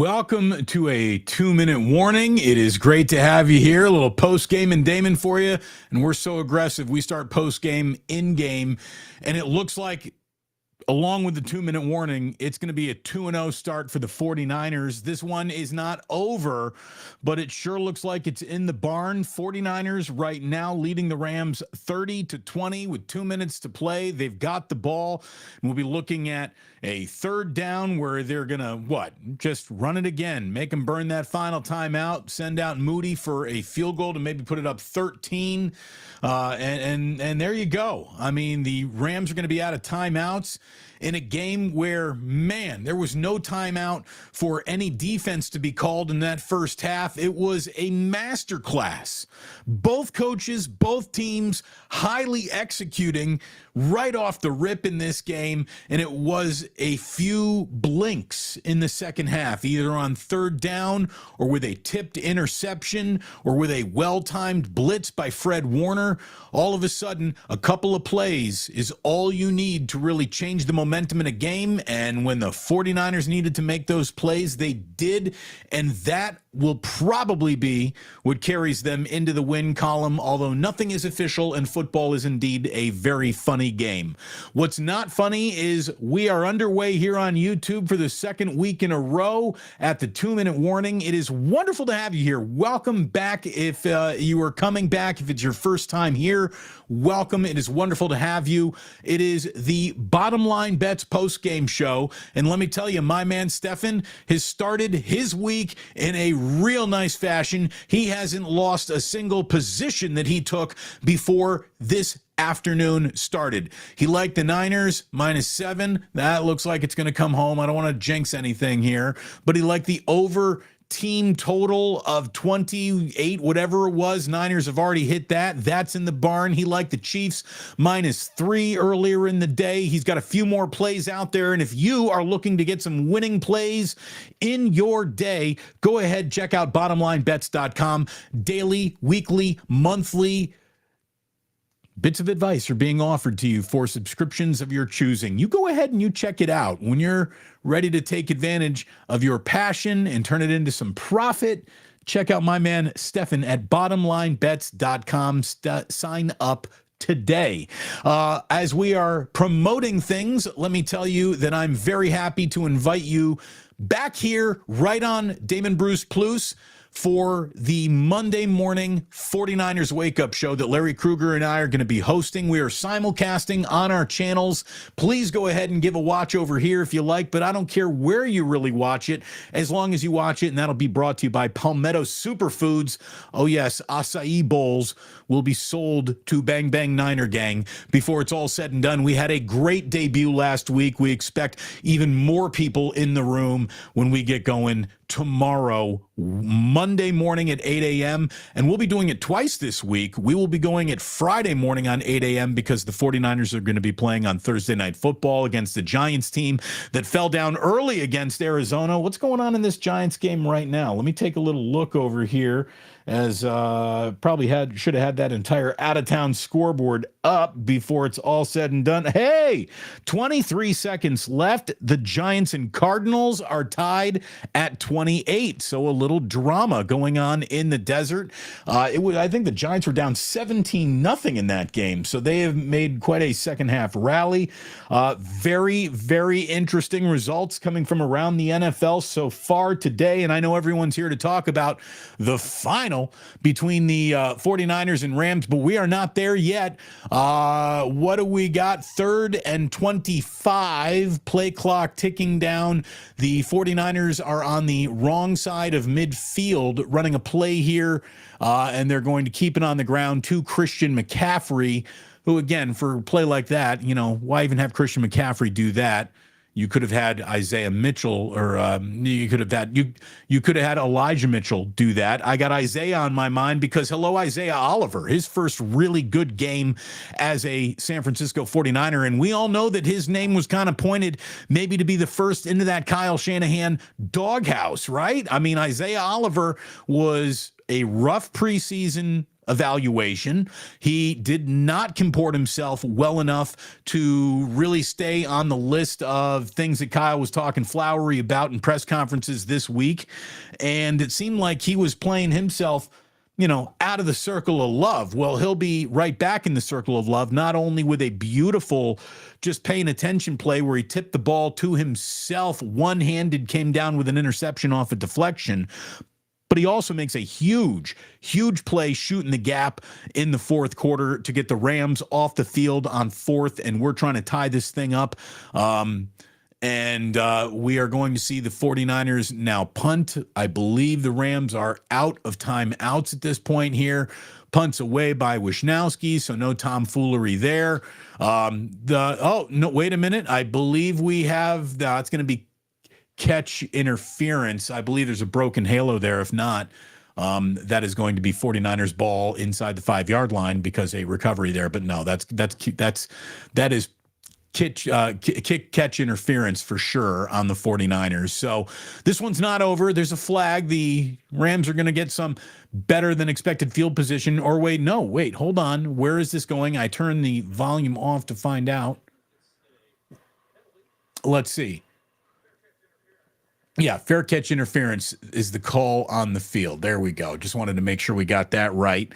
Welcome to a 2-minute warning. It is great to have you here. A little post-game and Damon for you. And we're so aggressive. We start post-game in-game. And it looks like, along with the 2-minute warning, it's going to be a 2-0 start for the 49ers. This one is not over, but it sure looks like it's in the barn. 49ers right now leading the Rams 30-20 with 2 minutes to play. They've got the ball. And we'll be looking at a third down where they're going to, just run it again, make them burn that final timeout, send out Moody for a field goal to maybe put it up 13. And there you go. I mean, the Rams are going to be out of timeouts in a game where, man, there was no timeout for any defense to be called in that first half. It was a masterclass. Both coaches, both teams highly executing right off the rip in this game, and it was a few blinks in the second half, either on third down or with a tipped interception or with a well-timed blitz by Fred Warner. All of a sudden, a couple of plays is all you need to really change the momentum in a game, and when the 49ers needed to make those plays, they did, and that will probably be what carries them into the win column, although nothing is official and football is indeed a very funny game. What's not funny is we are underway here on YouTube for the second week in a row at the 2-minute warning. It is wonderful to have you here. Welcome back. If you are coming back, if it's your first time here, welcome. It is wonderful to have you. It is the Bottom Line Bets post-game show, and let me tell you, my man Stefan has started his week in a real nice fashion. He hasn't lost a single position that he took before this afternoon started. He liked the Niners -7. That looks like it's going to come home. I don't want to jinx anything here, but he liked the over team total of 28, whatever it was. Niners have already hit that. That's in the barn. He liked the Chiefs -3 earlier in the day. He's got a few more plays out there. And if you are looking to get some winning plays in your day, go ahead, check out bottomlinebets.com. Daily, weekly, monthly bits of advice are being offered to you for subscriptions of your choosing. You go ahead and you check it out. When you're ready to take advantage of your passion and turn it into some profit, check out my man Stefan at bottomlinebets.com. Sign up today. As we are promoting things, let me tell you that I'm very happy to invite you back here right on Damon Bruce Plus for the Monday morning 49ers wake-up show that Larry Krueger and I are going to be hosting. We are simulcasting on our channels. Please go ahead and give a watch over here if you like, but I don't care where you really watch it, as long as you watch it, and that'll be brought to you by Palmetto Superfoods. Oh yes, acai bowls will be sold to Bang Bang Niner Gang before it's all said and done. We had a great debut last week. We expect even more people in the room when we get going tomorrow, Monday morning at 8 a.m., and we'll be doing it twice this week. We will be going at Friday morning on 8 a.m. because the 49ers are going to be playing on Thursday Night Football against the Giants team that fell down early against Arizona. What's going on in this Giants game right now? Let me take a little look over here, as probably should have had that entire out-of-town scoreboard up before it's all said and done. Hey, 23 seconds left. The Giants and Cardinals are tied at 28, so a little drama going on in the desert. I think the Giants were down 17-0 in that game, so they have made quite a second-half rally. Very, very interesting results coming from around the NFL so far today, and I know everyone's here to talk about the final between the 49ers and Rams, but we are not there yet. What do we got? 3rd and 25, play clock ticking down. The 49ers are on the wrong side of midfield running a play here, and they're going to keep it on the ground to Christian McCaffrey, who, again, for a play like that, why even have Christian McCaffrey do that? You could have had Isaiah Mitchell, or you could have had Elijah Mitchell do that. I got Isaiah on my mind because, hello, Isaiah Oliver, his first really good game as a San Francisco 49er, and we all know that his name was kind of pointed maybe to be the first into that Kyle Shanahan doghouse, right? I mean, Isaiah Oliver was a rough preseason evaluation. He did not comport himself well enough to really stay on the list of things that Kyle was talking flowery about in press conferences this week. And it seemed like he was playing himself, out of the circle of love. Well, he'll be right back in the circle of love, not only with a beautiful, just paying attention play where he tipped the ball to himself, one-handed, came down with an interception off a deflection, but he also makes a huge play shooting the gap in the fourth quarter to get the Rams off the field on fourth, and we're trying to tie this thing up. And we are going to see the 49ers now punt. I believe the Rams are out of timeouts at this point here. Punts away by Wishnowski, so no tomfoolery there. No, wait a minute. I believe we have, it's going to be catch interference. I believe there's a broken halo there. If not, that is going to be 49ers ball inside the 5-yard line because a recovery there. But no, that is kick catch interference for sure on the 49ers. So this one's not over. There's a flag. The Rams are going to get some better than expected field position. Or wait, hold on. Where is this going? I turned the volume off to find out. Let's see. Yeah, fair catch interference is the call on the field. There we go. Just wanted to make sure we got that right.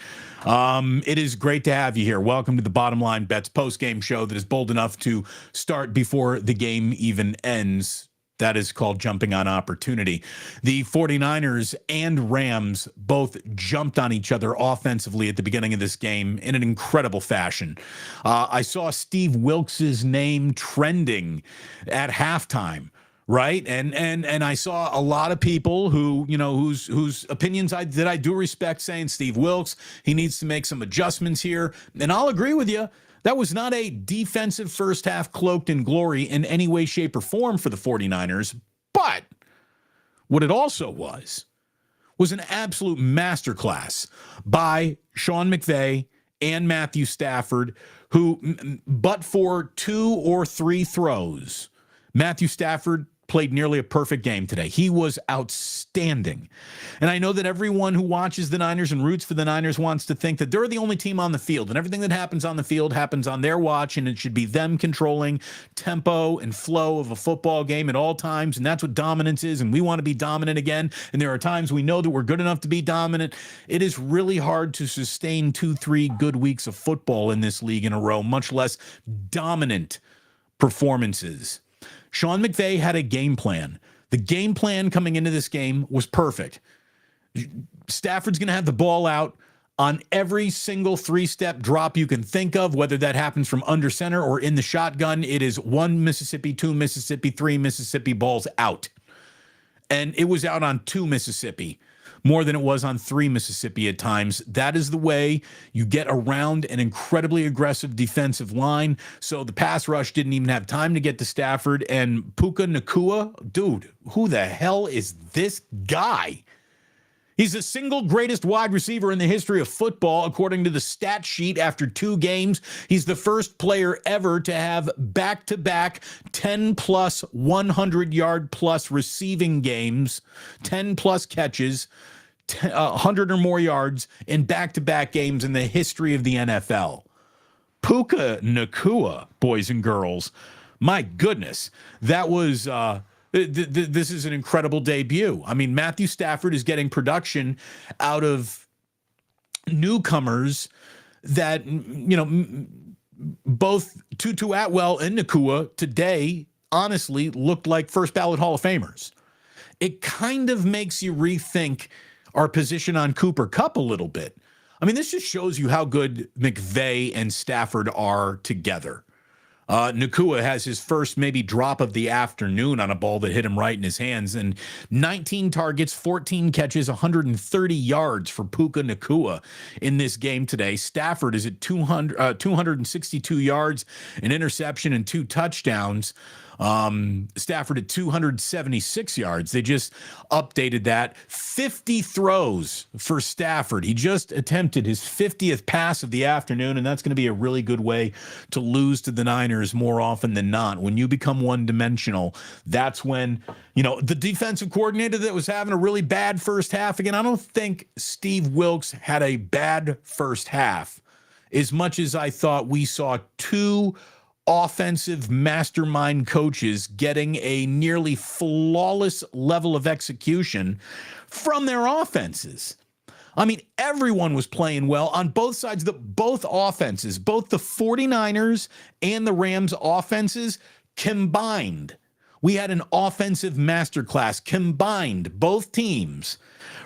It is great to have you here. Welcome to the Bottom Line Bets post-game show that is bold enough to start before the game even ends. That is called jumping on opportunity. The 49ers and Rams both jumped on each other offensively at the beginning of this game in an incredible fashion. I saw Steve Wilkes' name trending at halftime. Right. And I saw a lot of people who, whose opinions I do respect, saying Steve Wilkes, he needs to make some adjustments here. And I'll agree with you. That was not a defensive first half cloaked in glory in any way, shape, or form for the 49ers. But what it also was an absolute masterclass by Sean McVay and Matthew Stafford, who, but for 2 or 3 throws, Matthew Stafford played nearly a perfect game today. He was outstanding. And I know that everyone who watches the Niners and roots for the Niners wants to think that they're the only team on the field, and everything that happens on the field happens on their watch, and it should be them controlling tempo and flow of a football game at all times, and that's what dominance is, and we want to be dominant again, and there are times we know that we're good enough to be dominant. It is really hard to sustain 2-3 good weeks of football in this league in a row, much less dominant performances. Sean McVay had a game plan. The game plan coming into this game was perfect. Stafford's going to have the ball out on every single 3-step drop you can think of, whether that happens from under center or in the shotgun. It is 1 Mississippi, 2 Mississippi, 3 Mississippi balls out. And it was out on 2 Mississippi, more than it was on 3 Mississippi at times. That is the way you get around an incredibly aggressive defensive line. So the pass rush didn't even have time to get to Stafford. And Puka Nacua, dude, who the hell is this guy? He's the single greatest wide receiver in the history of football, according to the stat sheet after 2 games. He's the first player ever to have back-to-back 10-plus, 100-yard-plus receiving games, 10-plus catches, 100 or more yards in back-to-back games in the history of the NFL. Puka Nacua, boys and girls. My goodness, that was... This is an incredible debut. I mean, Matthew Stafford is getting production out of newcomers that, both Tutu Atwell and Nacua today, honestly, looked like first ballot Hall of Famers. It kind of makes you rethink our position on Cooper Kupp a little bit. I mean, this just shows you how good McVay and Stafford are together. Nacua has his first maybe drop of the afternoon on a ball that hit him right in his hands, and 19 targets, 14 catches, 130 yards for Puka Nacua in this game today. Stafford is at 262 yards, an interception, and 2 touchdowns. Stafford at 276 yards. They just updated that. 50 throws for Stafford. He just attempted his 50th pass of the afternoon, and that's going to be a really good way to lose to the Niners more often than not. When you become one-dimensional, that's when, the defensive coordinator that was having a really bad first half. Again, I don't think Steve Wilks had a bad first half as much as I thought we saw two offensive mastermind coaches getting a nearly flawless level of execution from their offenses. I mean, everyone was playing well on both sides, both offenses, both the 49ers and the Rams offenses combined. We had an offensive masterclass combined. Both teams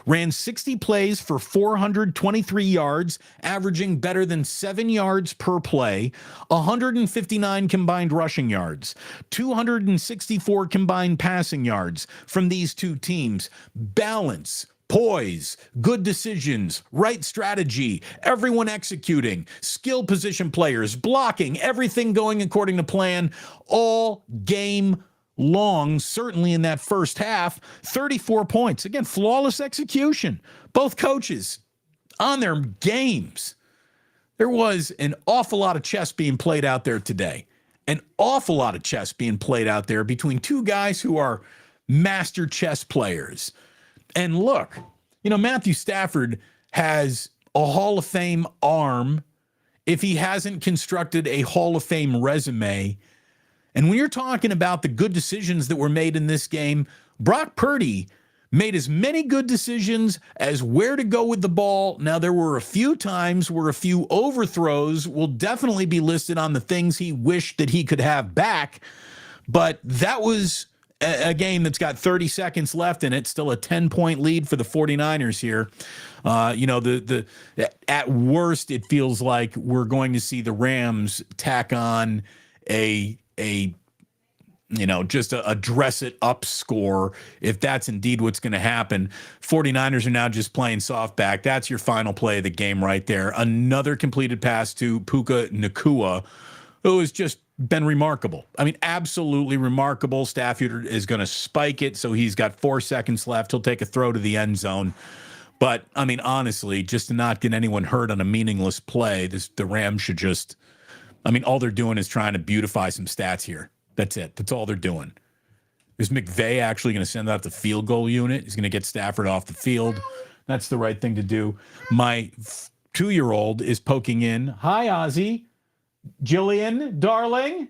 ran 60 plays for 423 yards, averaging better than 7 yards per play, 159 combined rushing yards, 264 combined passing yards from these two teams. Balance, poise, good decisions, right strategy, everyone executing, skill position players, blocking, everything going according to plan, all game long, certainly in that first half. 34 points. Again, flawless execution. Both coaches on their games. There was an awful lot of chess being played out there today. An awful lot of chess being played out there between two guys who are master chess players. And look, Matthew Stafford has a Hall of Fame arm if he hasn't constructed a Hall of Fame resume. And when you're talking about the good decisions that were made in this game, Brock Purdy made as many good decisions as where to go with the ball. Now, there were a few times where a few overthrows will definitely be listed on the things he wished that he could have back. But that was a game that's got 30 seconds left in it, still a 10-point lead for the 49ers here. At worst, it feels like we're going to see the Rams tack on just a dress it up score, if that's indeed what's going to happen. 49ers are now just playing soft back. That's your final play of the game right there. Another completed pass to Puka Nacua, who has just been remarkable. I mean, absolutely remarkable. Stafford is going to spike it, so he's got 4 seconds left. He'll take a throw to the end zone. But, I mean, honestly, just to not get anyone hurt on a meaningless play, the Rams should just... all they're doing is trying to beautify some stats here. That's it. That's all they're doing. Is McVay actually going to send out the field goal unit? He's going to get Stafford off the field. That's the right thing to do. My 2-year-old is poking in. Hi, Ozzy. Jillian, darling.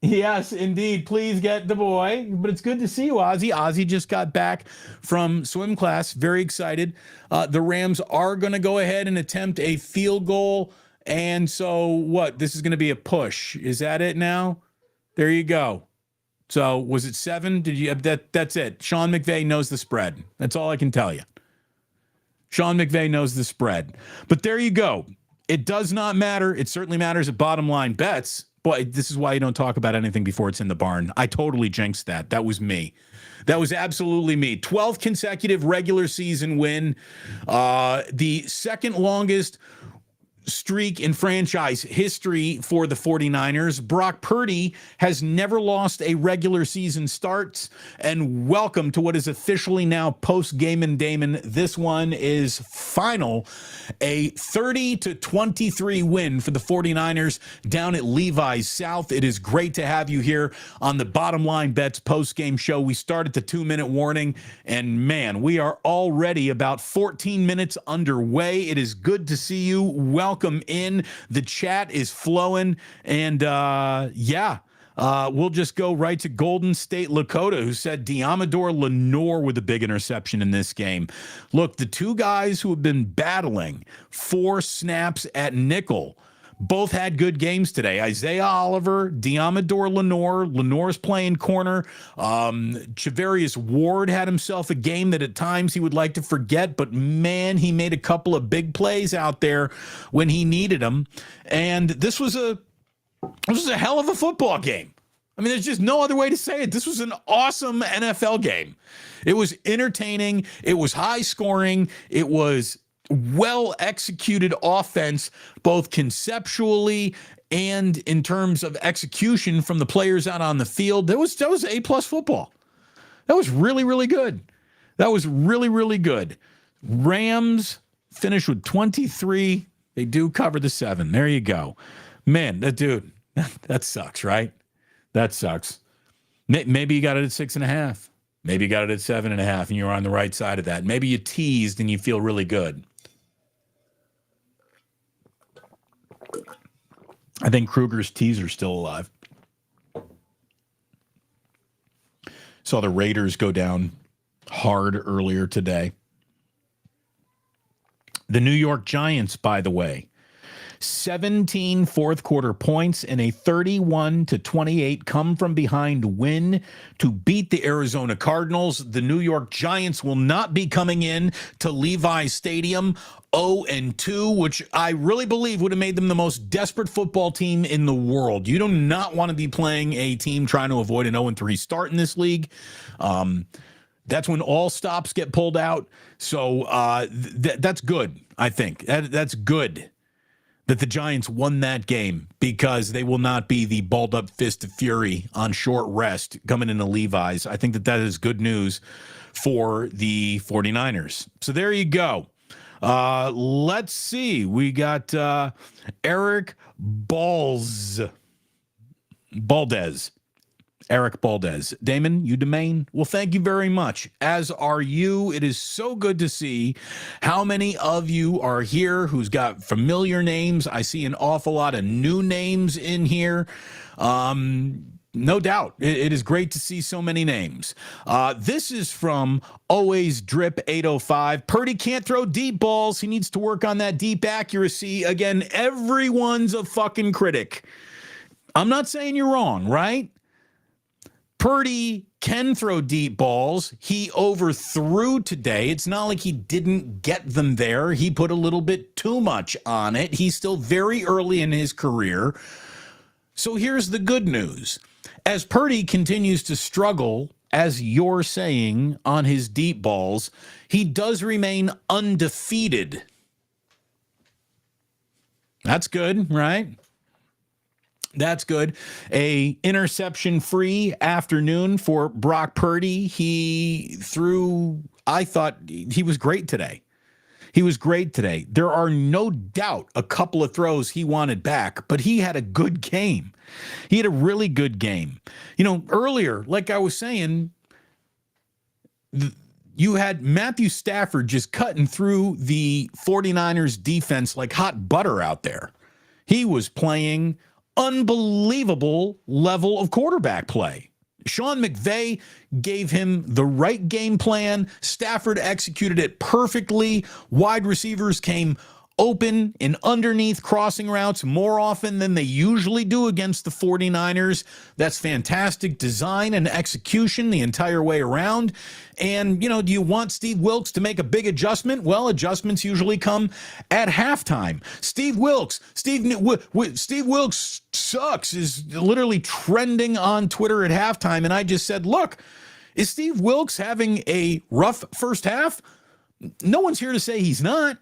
Yes, indeed. Please get the boy. But it's good to see you, Ozzy. Ozzy just got back from swim class. Very excited. The Rams are going to go ahead and attempt a field goal. And so what? This is going to be a push. Is that it now? There you go. So was it 7? That's it. Sean McVay knows the spread. That's all I can tell you. Sean McVay knows the spread. But there you go. It does not matter. It certainly matters at bottom line bets. Boy, this is why you don't talk about anything before it's in the barn. I totally jinxed that. That was me. That was absolutely me. 12th consecutive regular season win. The second longest streak in franchise history for the 49ers. Brock Purdy has never lost a regular season start. And welcome to what is officially now Postgame and Damon. This one is final. A 30-23 win for the 49ers down at Levi's South. It is great to have you here on the Bottom Line Bets Postgame show. We start at the 2-minute warning, and man, we are already about 14 minutes underway. It is good to see you. Welcome in. The chat is flowing, and we'll just go right to Golden State Lakota, who said Diamador Lenore with a big interception in this game. Look, the two guys who have been battling 4 snaps at nickel both had good games today. Isaiah Oliver, Diamador Lenore. Lenore's playing corner. Chavarius Ward had himself a game that at times he would like to forget, but man, he made a couple of big plays out there when he needed them. And this was a hell of a football game. I mean, there's just no other way to say it. This was an awesome NFL game. It was entertaining. It was high scoring. It was well executed offense, both conceptually and in terms of execution from the players out on the field. That was A+ football. That was really, really good. That was really, really good. Rams finished with 23. They do cover the 7. There you go. Man, that sucks, right? That sucks. Maybe you got it at 6.5. Maybe you got it at 7.5, and you're on the right side of that. Maybe you teased and you feel really good. I think Kruger's teaser's still alive. Saw the Raiders go down hard earlier today. The New York Giants, by the way, 17 fourth quarter points and a 31-28 come from behind win to beat the Arizona Cardinals. The New York Giants will not be coming in to Levi Stadium 0-2, which I really believe would have made them the most desperate football team in the world. You do not want to be playing a team trying to avoid an 0-3 start in this league. That's when all stops get pulled out. So that's good, I think. That's good that the Giants won that game, because they will not be the balled-up fist of fury on short rest coming into Levi's. I think that is good news for the 49ers. So there you go. Let's see. We got Eric Baldes. Eric Baldes. Damon, you domain? Well, thank you very much. As are you. It is so good to see how many of you are here who's got familiar names. I see an awful lot of new names in here. No doubt. It is great to see so many names. This is from Always Drip 805. Purdy can't throw deep balls. He needs to work on that deep accuracy. Again, everyone's a fucking critic. I'm not saying you're wrong, right? Purdy can throw deep balls. He overthrew today. It's not like he didn't get them there. He put a little bit too much on it. He's still very early in his career. So here's the good news. As Purdy continues to struggle, as you're saying, on his deep balls, he does remain undefeated. That's good, right? That's good. A interception-free afternoon for Brock Purdy. I thought he was great today. There are no doubt a couple of throws he wanted back, but he had a good game. He had a really good game. Earlier, like I was saying, you had Matthew Stafford just cutting through the 49ers defense like hot butter out there. He was playing unbelievable level of quarterback play. Sean McVay gave him the right game plan. Stafford executed it perfectly. Wide receivers came open and underneath crossing routes more often than they usually do against the 49ers. That's fantastic design and execution the entire way around. And, do you want Steve Wilks to make a big adjustment? Well, adjustments usually come at halftime. Steve Wilks sucks is literally trending on Twitter at halftime. And I just said, look, is Steve Wilks having a rough first half? No one's here to say he's not.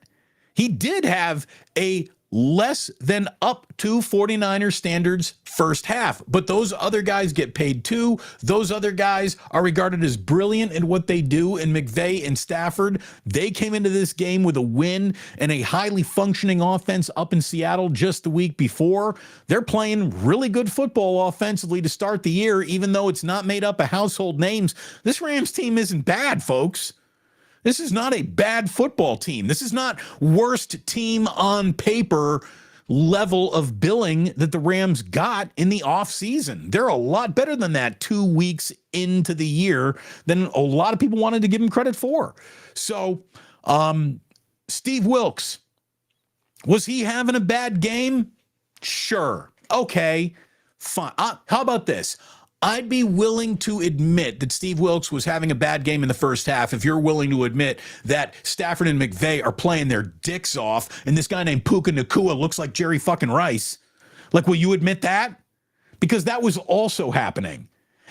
He did have a less than up to 49er standards first half, but those other guys get paid too. Those other guys are regarded as brilliant in what they do, and McVay and Stafford, they came into this game with a win and a highly functioning offense up in Seattle just the week before. They're playing really good football offensively to start the year, even though it's not made up of household names. This Rams team isn't bad, folks. This is not a bad football team. This is not worst team on paper level of billing that the Rams got in the offseason. They're a lot better than that 2 weeks into the year than a lot of people wanted to give him credit for. So, Steve Wilks, was he having a bad game? Sure. Okay, fine. How about this? I'd be willing to admit that Steve Wilks was having a bad game in the first half if you're willing to admit that Stafford and McVay are playing their dicks off and this guy named Puka Nacua looks like Jerry fucking Rice. Like, will you admit that? Because that was also happening.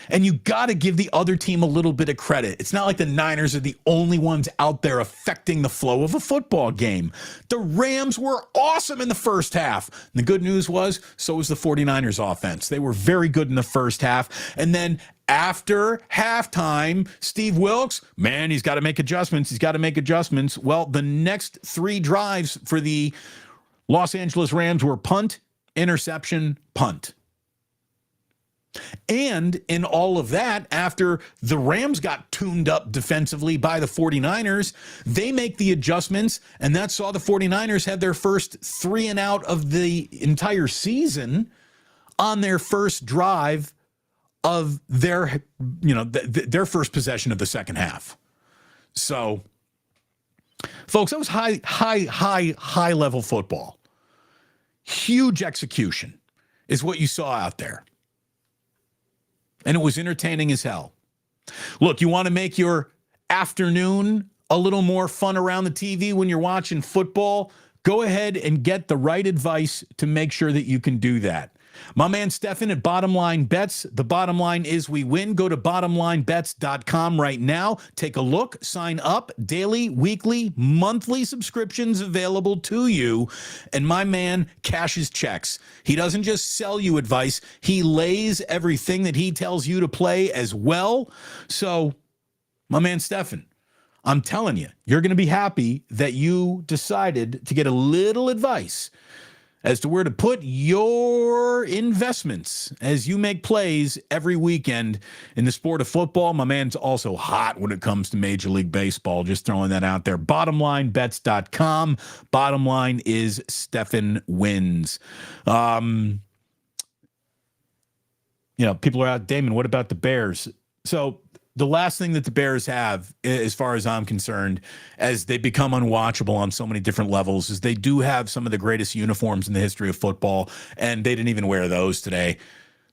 And you got to give the other team a little bit of credit. It's not like the Niners are the only ones out there affecting the flow of a football game. The Rams were awesome in the first half. And the good news was, so was the 49ers offense. They were very good in the first half. And then after halftime, Steve Wilks, man, he's got to make adjustments. He's got to make adjustments. Well, the next 3 drives for the Los Angeles Rams were punt, interception, punt. And in all of that, after the Rams got tuned up defensively by the 49ers, they make the adjustments, and that saw the 49ers have their first 3 and out of the entire season on their first drive of their, their first possession of the second half. So, folks, that was high level football. Huge execution is what you saw out there. And it was entertaining as hell. Look, you want to make your afternoon a little more fun around the TV when you're watching football? Go ahead and get the right advice to make sure that you can do that. My man Stefan at Bottom Line Bets. The bottom line is we win. Go to bottomlinebets.com right now. Take a look. Sign up. Daily, weekly, monthly subscriptions available to you. And my man cashes checks. He doesn't just sell you advice. He lays everything that he tells you to play as well. So, my man Stefan, I'm telling you, you're going to be happy that you decided to get a little advice as to where to put your investments as you make plays every weekend in the sport of football. My man's also hot when it comes to Major League Baseball. Just throwing that out there. Bottomlinebets.com. Bottom line is Stefan wins. People are out, Damon, what about the Bears? So the last thing that the Bears have, as far as I'm concerned, as they become unwatchable on so many different levels, is they do have some of the greatest uniforms in the history of football, and they didn't even wear those today.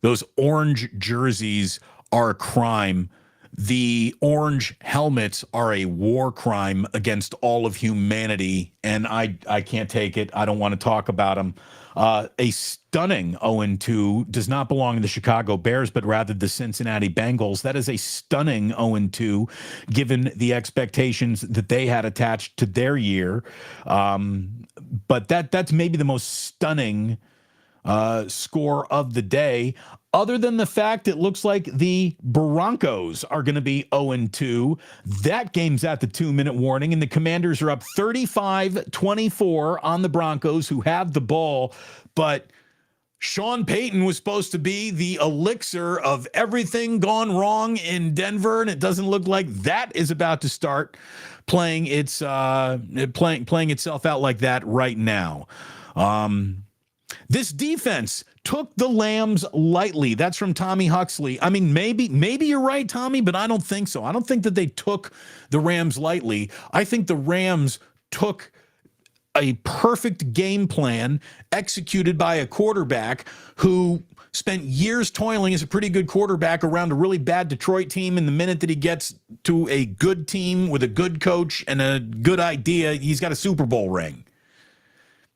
Those orange jerseys are a crime. The orange helmets are a war crime against all of humanity, and I can't take it. I don't want to talk about them. A stunning 0-2 does not belong to the Chicago Bears, but rather the Cincinnati Bengals. That is a stunning 0-2, given the expectations that they had attached to their year. But that's maybe the most stunning score of the day, other than the fact it looks like the Broncos are going to be 0-2. That game's at the 2-minute warning, and the Commanders are up 35-24 on the Broncos, who have the ball. But Sean Payton was supposed to be the elixir of everything gone wrong in Denver, and it doesn't look like that is about to start playing itself out like that right now. This defense took the Lambs lightly. That's from Tommy Huxley. I mean, maybe you're right, Tommy, but I don't think so. I don't think that they took the Rams lightly. I think the Rams took a perfect game plan executed by a quarterback who spent years toiling as a pretty good quarterback around a really bad Detroit team. And the minute that he gets to a good team with a good coach and a good idea, he's got a Super Bowl ring.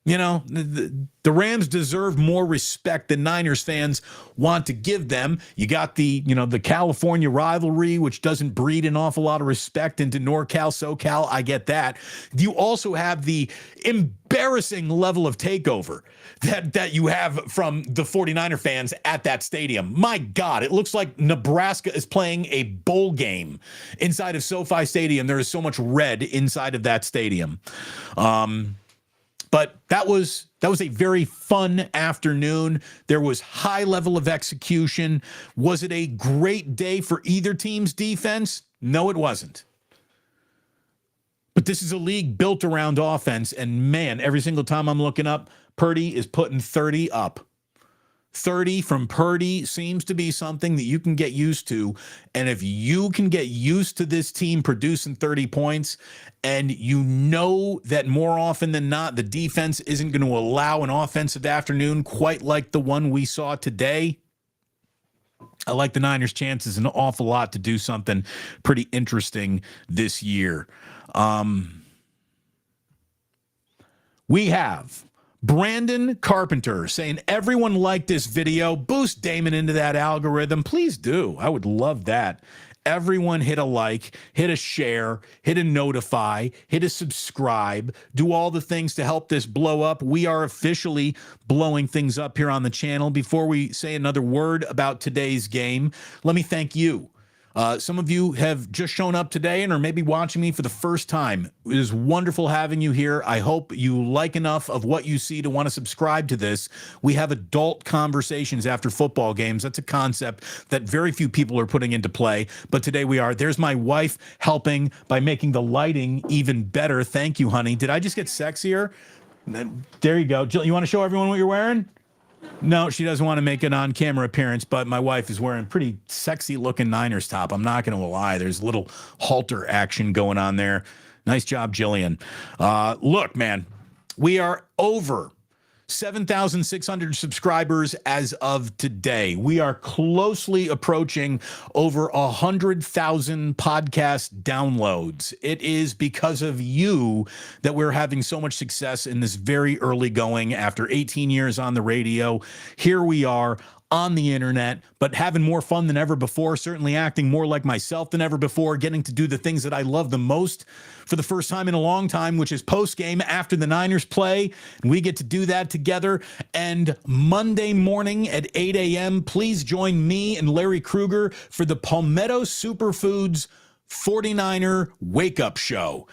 The Rams deserve more respect than Niners fans want to give them. You got the California rivalry, which doesn't breed an awful lot of respect into NorCal, SoCal. I get that. You also have the embarrassing level of takeover that you have from the 49er fans at that stadium. My God, it looks like Nebraska is playing a bowl game inside of SoFi Stadium. There is so much red inside of that stadium. But that was a very fun afternoon. There was high level of execution. Was it a great day for either team's defense? No, it wasn't. But this is a league built around offense, and man, every single time I'm looking up, Purdy is putting 30 up. 30 from Purdy seems to be something that you can get used to. And if you can get used to this team producing 30 points, and you know that more often than not, the defense isn't going to allow an offensive afternoon quite like the one we saw today, I like the Niners' chances an awful lot to do something pretty interesting this year. We have Brandon Carpenter saying, everyone liked this video. Boost Damon into that algorithm. Please do. I would love that. Everyone hit a like, hit a share, hit a notify, hit a subscribe, do all the things to help this blow up. We are officially blowing things up here on the channel. Before we say another word about today's game, let me thank you. Some of you have just shown up today and are maybe watching me for the first time. It is wonderful having you here. I hope you like enough of what you see to want to subscribe to this. We have adult conversations after football games. That's a concept that very few people are putting into play, but today we are. There's my wife helping by making the lighting even better. Thank you, honey. Did I just get sexier? There you go. Jill, you want to show everyone what you're wearing? No, she doesn't want to make an on-camera appearance, but my wife is wearing a pretty sexy-looking Niners top. I'm not going to lie. There's a little halter action going on there. Nice job, Jillian. Look, man, we are over 7,600 subscribers as of today. We are closely approaching over 100,000 podcast downloads. It is because of you that we're having so much success in this very early going. After 18 years on the radio, here we are on the internet, but having more fun than ever before, certainly acting more like myself than ever before, getting to do the things that I love the most for the first time in a long time, which is post-game after the Niners play. And we get to do that together. And Monday morning at 8 a.m., please join me and Larry Krueger for the Palmetto Superfoods 49er Wake-Up Show.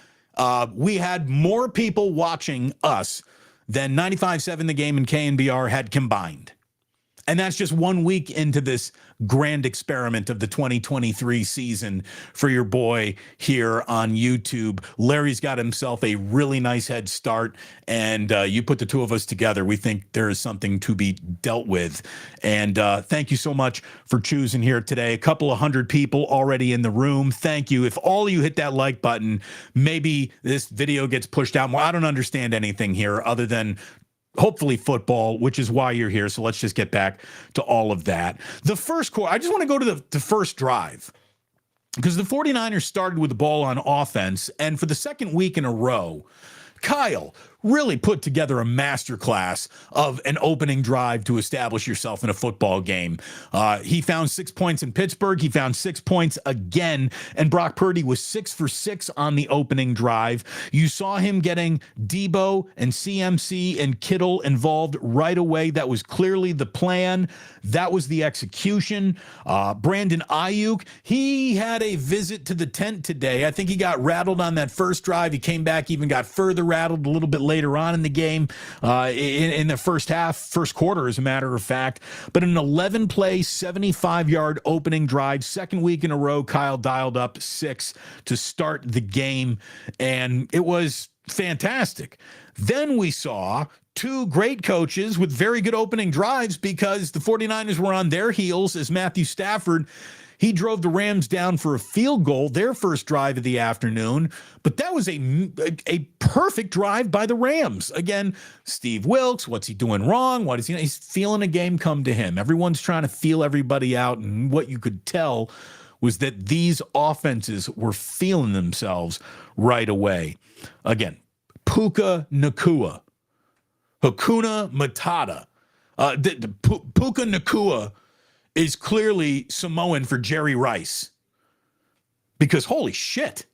We had more people watching us than 95.7 The Game and KNBR had combined. And that's just 1 week into this grand experiment of the 2023 season for your boy here on YouTube. Larry's got himself a really nice head start, and you put the two of us together, we think there is something to be dealt with. And thank you so much for choosing here today. A couple of hundred people already in the room. Thank you. If all of you hit that like button, maybe this video gets pushed out more. I don't understand anything here other than hopefully football, which is why you're here. So let's just get back to all of that. The first quarter, I just want to go to the first drive because the 49ers started with the ball on offense. And for the second week in a row, Kyle really put together a masterclass of an opening drive to establish yourself in a football game. He found 6 points in Pittsburgh. He found 6 points again, and Brock Purdy was 6 for 6 on the opening drive. You saw him getting Debo and CMC and Kittle involved right away. That was clearly the plan. That was the execution. Brandon Ayuk, he had a visit to the tent today. I think he got rattled on that first drive. He came back, even got further rattled a little bit later on in the game, in the first quarter, as a matter of fact. But an 11-play, 75-yard opening drive, second week in a row, Kyle dialed up 6 to start the game, and it was fantastic. Then we saw two great coaches with very good opening drives because the 49ers were on their heels as Matthew Stafford, he drove the Rams down for a field goal, their first drive of the afternoon, but that was a perfect drive by the Rams. Again, Steve Wilkes, what's he doing wrong? What is he's feeling a game come to him. Everyone's trying to feel everybody out, and what you could tell was that these offenses were feeling themselves right away. Again, Puka Nacua, Hakuna Matata. Puka Nacua is clearly Samoan for Jerry Rice. Because holy shit.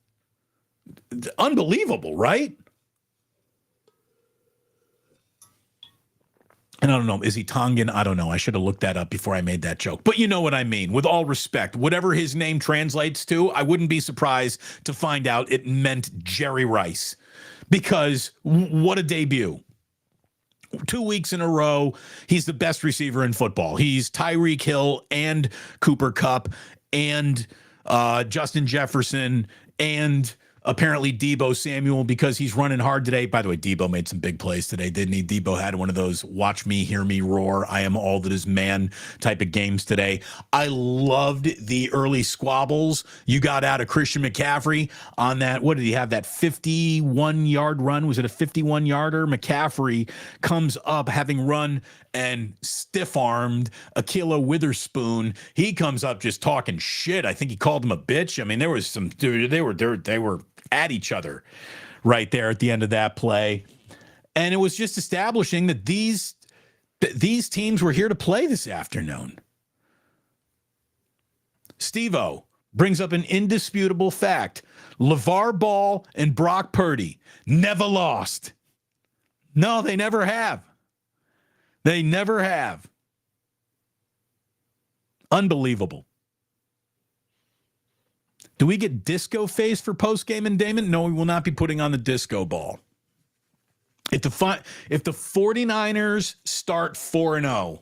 Unbelievable, right? And I don't know, is he Tongan? I don't know. I should have looked that up before I made that joke. But you know what I mean. With all respect, whatever his name translates to, I wouldn't be surprised to find out it meant Jerry Rice. Because what a debut. 2 weeks in a row, he's the best receiver in football. He's Tyreek Hill and Cooper Kupp and Justin Jefferson and apparently Debo Samuel because he's running hard today. By the way, Debo made some big plays today, didn't he? Debo had one of those watch me, hear me roar, I am all that is man type of games today. I loved the early squabbles you got out of Christian McCaffrey on that. What did he have? That 51-yard run? Was it a 51-yarder? McCaffrey comes up having run and stiff-armed Ahkello Witherspoon. He comes up just talking shit. I think he called him a bitch. I mean, there was some, dude, they were at each other right there at the end of that play. And it was just establishing that these teams were here to play this afternoon. Steve-O brings up an indisputable fact. LeVar Ball and Brock Purdy never lost. No, they never have. They never have. Unbelievable. Do we get disco face for postgame and Damon? No, we will not be putting on the disco ball. If the 49ers start 4-0,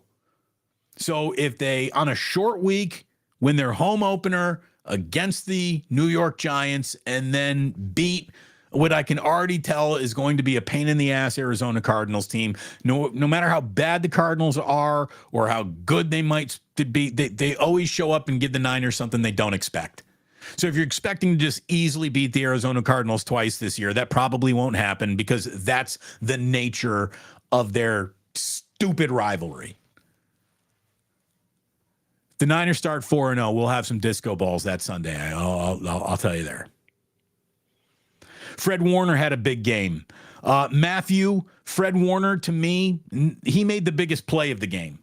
so if they, on a short week, win their home opener against the New York Giants and then beat what I can already tell is going to be a pain in the ass Arizona Cardinals team, no matter how bad the Cardinals are or how good they might be, they always show up and give the Niners something they don't expect. So if you're expecting to just easily beat the Arizona Cardinals twice this year, that probably won't happen because that's the nature of their stupid rivalry. If the Niners start 4-0, we'll have some disco balls that Sunday. I'll tell you there. Fred Warner had a big game. Fred Warner, to me, he made the biggest play of the game.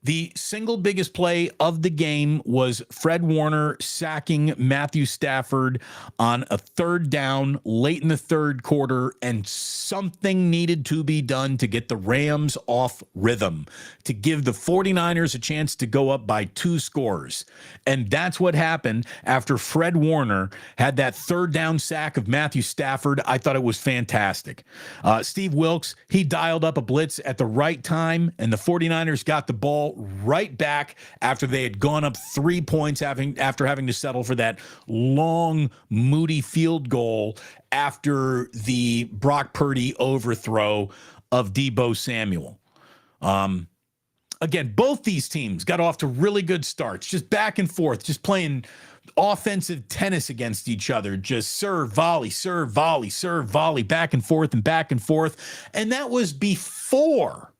The single biggest play of the game was Fred Warner sacking Matthew Stafford on a third down late in the third quarter, and something needed to be done to get the Rams off rhythm, to give the 49ers a chance to go up by 2 scores. And that's what happened after Fred Warner had that third down sack of Matthew Stafford. I thought it was fantastic. Steve Wilks, he dialed up a blitz at the right time, and the 49ers got the ball right back after they had gone up 3 points after having to settle for that long, moody field goal after the Brock Purdy overthrow of Deebo Samuel. Again, both these teams got off to really good starts, just back and forth, just playing offensive tennis against each other, just serve, volley, serve, volley, serve, volley, back and forth and back and forth. And that was before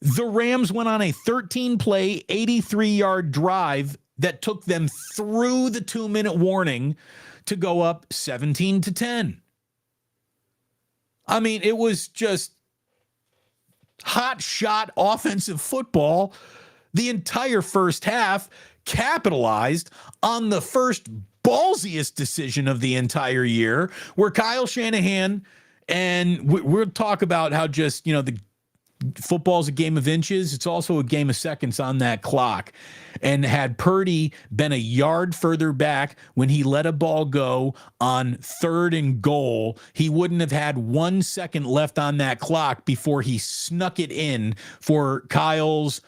the Rams went on a 13-play, 83-yard drive that took them through the 2-minute warning to go up 17-10. I mean, it was just hot shot offensive football the entire first half, capitalized on the first ballsiest decision of the entire year, where Kyle Shanahan, and we'll talk about how just, the football's a game of inches. It's also a game of seconds on that clock. And had Purdy been a yard further back when he let a ball go on 3rd and goal, he wouldn't have had 1 second left on that clock before he snuck it in for Kyle's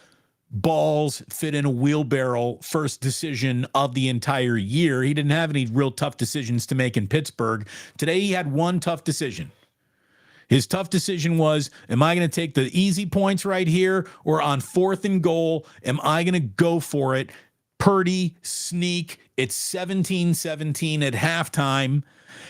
balls fit in a wheelbarrow first decision of the entire year. He didn't have any real tough decisions to make in Pittsburgh. Today he had one tough decision. His tough decision was, am I going to take the easy points right here, or on 4th and goal, am I going to go for it? Purdy, sneak, it's 17-17 at halftime.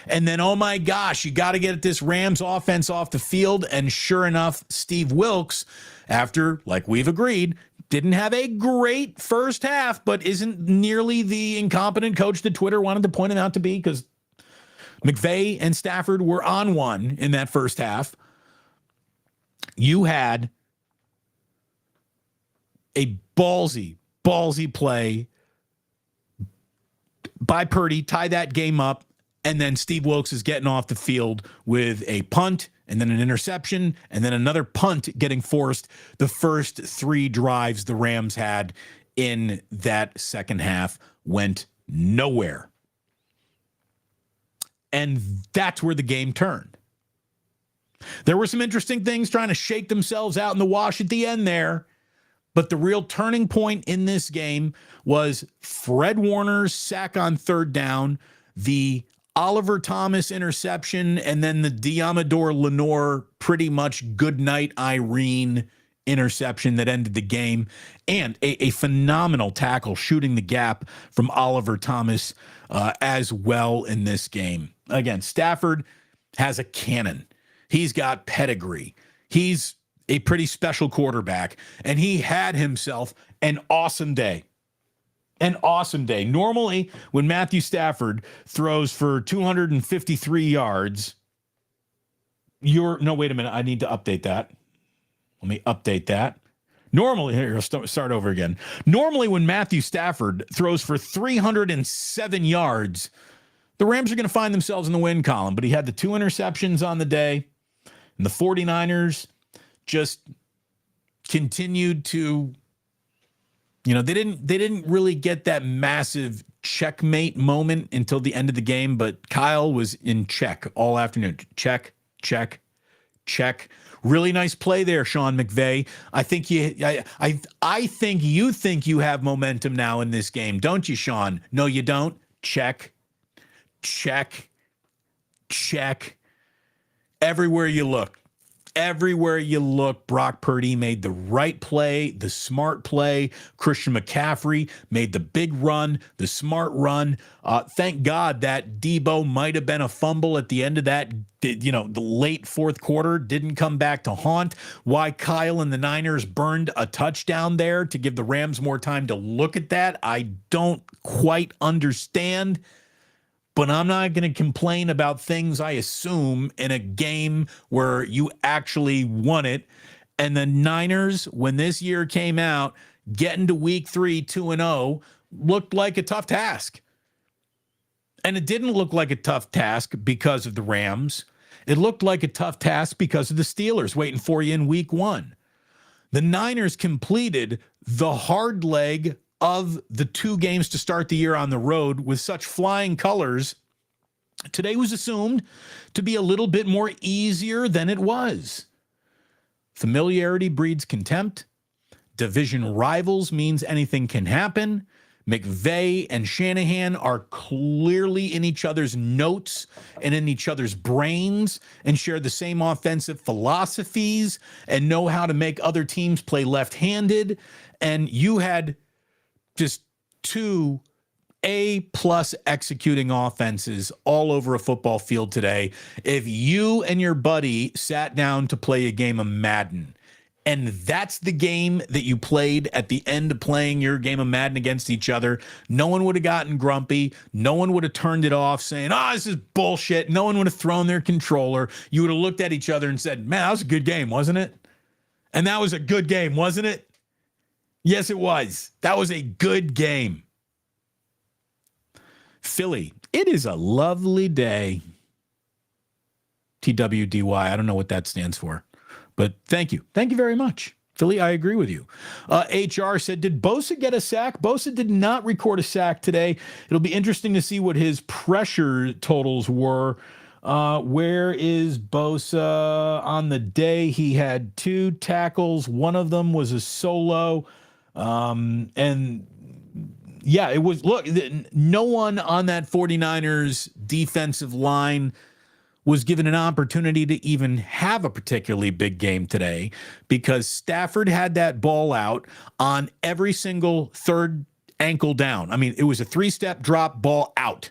And then, oh my gosh, you got to get this Rams offense off the field. And sure enough, Steve Wilks, after, like we've agreed, didn't have a great first half, but isn't nearly the incompetent coach that Twitter wanted to point him out to be, because McVay and Stafford were on one in that first half. You had a ballsy play by Purdy, tie that game up, and then Steve Wilks is getting off the field with a punt and then an interception and then another punt getting forced. The first 3 drives the Rams had in that second half went nowhere. And that's where the game turned. There were some interesting things trying to shake themselves out in the wash at the end there. But the real turning point in this game was Fred Warner's sack on 3rd down, the Oliver Thomas interception, and then the Diamador Lenore pretty much goodnight Irene interception that ended the game, and a phenomenal tackle shooting the gap from Oliver Thomas as well in this game. Again, Stafford has a cannon. He's got pedigree. He's a pretty special quarterback, and he had himself an awesome day. An awesome day. Normally, when Matthew Stafford throws for 253 yards, No, wait a minute. I need to update that. Let me update that. Normally, here, I'll start over again. Normally, when Matthew Stafford throws for 307 yards, the Rams are going to find themselves in the win column. But he had the 2 interceptions on the day, and the 49ers just continued to, they didn't really get that massive checkmate moment until the end of the game. But Kyle was in check all afternoon. Check, check, check. Really nice play there, Sean McVay. I think you think you have momentum now in this game, don't you, Sean? No, you don't. Check, check, check. Everywhere you look, Brock Purdy made the right play, the smart play. Christian McCaffrey made the big run, the smart run. Thank God that Debo might have been a fumble at the end of that. The late fourth quarter didn't come back to haunt. Why Kyle and the Niners burned a touchdown there to give the Rams more time to look at that, I don't quite understand. But I'm not going to complain about things I assume in a game where you actually won it. And the Niners, when this year came out, getting to week 3, 2-0, looked like a tough task. And it didn't look like a tough task because of the Rams. It looked like a tough task because of the Steelers waiting for you in week 1. The Niners completed the hard leg of the 2 games to start the year on the road with such flying colors. Today was assumed to be a little bit more easier than it was. Familiarity breeds contempt. Division rivals means anything can happen. McVay and Shanahan are clearly in each other's notes and in each other's brains and share the same offensive philosophies and know how to make other teams play left-handed. And you had just 2 A-plus executing offenses all over a football field today. If you and your buddy sat down to play a game of Madden, and that's the game that you played at the end of playing your game of Madden against each other, no one would have gotten grumpy. No one would have turned it off saying, this is bullshit. No one would have thrown their controller. You would have looked at each other and said, man, that was a good game, wasn't it? And that was a good game, wasn't it? Yes, it was. That was a good game. Philly, it is a lovely day. TWDY, I don't know what that stands for, but thank you. Thank you very much. Philly, I agree with you. HR said, did Bosa get a sack? Bosa did not record a sack today. It'll be interesting to see what his pressure totals were. Where is Bosa? On the day, he had 2 tackles. One of them was a solo. And yeah, it was, look, no one on that 49ers defensive line was given an opportunity to even have a particularly big game today because Stafford had that ball out on every single third ankle down. I mean, it was a 3-step drop ball out.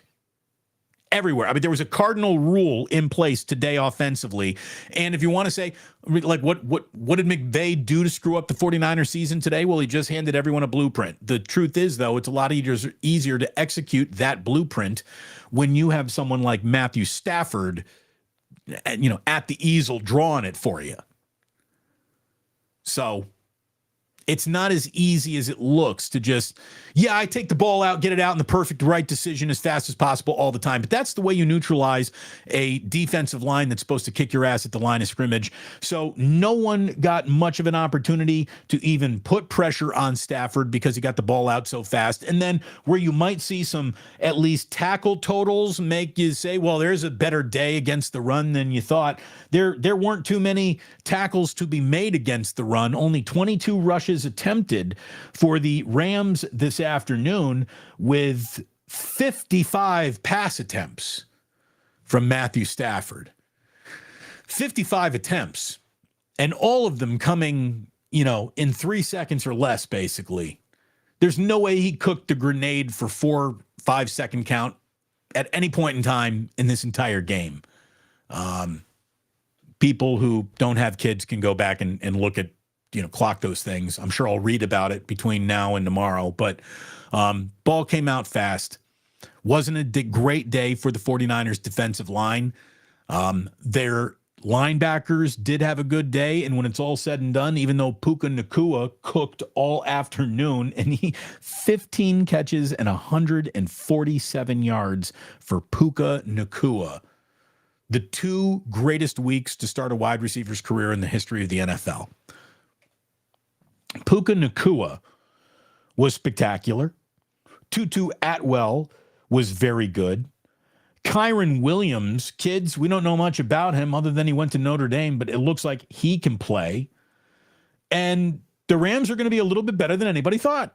Everywhere. I mean, there was a cardinal rule in place today offensively. And if you want to say, like, what did McVay do to screw up the 49ers season today? Well, he just handed everyone a blueprint. The truth is, though, it's a lot easier to execute that blueprint when you have someone like Matthew Stafford, at the easel drawing it for you. So it's not as easy as it looks to just, I take the ball out, get it out in the perfect right decision as fast as possible all the time. But that's the way you neutralize a defensive line that's supposed to kick your ass at the line of scrimmage. So no one got much of an opportunity to even put pressure on Stafford because he got the ball out so fast. And then where you might see some at least tackle totals make you say, well, there's a better day against the run than you thought. There weren't too many tackles to be made against the run. Only 22 rushes attempted for the Rams this afternoon with 55 pass attempts from Matthew Stafford. 55 attempts, and all of them coming, in 3 seconds or less, basically. There's no way he cooked the grenade for 4-5 second count at any point in time in this entire game. People who don't have kids can go back and look at, clock those things. I'm sure I'll read about it between now and tomorrow, but ball came out fast. Wasn't a great day for the 49ers defensive line. Their Linebackers did have a good day, and when it's all said and done, even though Puka Nacua cooked all afternoon, and he 15 catches and 147 yards for Puka Nacua. The two greatest weeks to start a wide receiver's career in the history of the NFL. Puka Nacua was spectacular. Tutu Atwell was very good. Kyron Williams, kids, we don't know much about him other than he went to Notre Dame, but it looks like he can play. And the Rams are going to be a little bit better than anybody thought.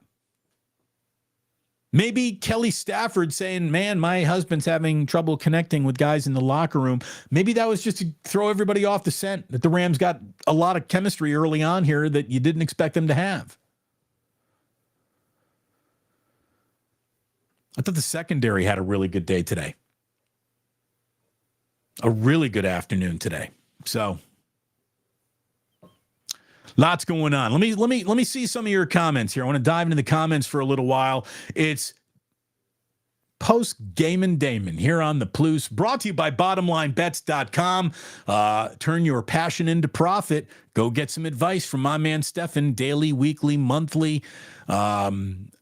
Maybe Kelly Stafford saying, man, my husband's having trouble connecting with guys in the locker room. Maybe that was just to throw everybody off the scent, that the Rams got a lot of chemistry early on here that you didn't expect them to have. I thought the secondary had a really good day today. A really good afternoon today. So lots going on. Let me see some of your comments here. I want to dive into the comments for a little while. It's Postgame and Damon here on the Plus, brought to you by BottomLineBets.com. Turn your passion into profit. Go get some advice from my man Stefan. Daily, weekly, monthly.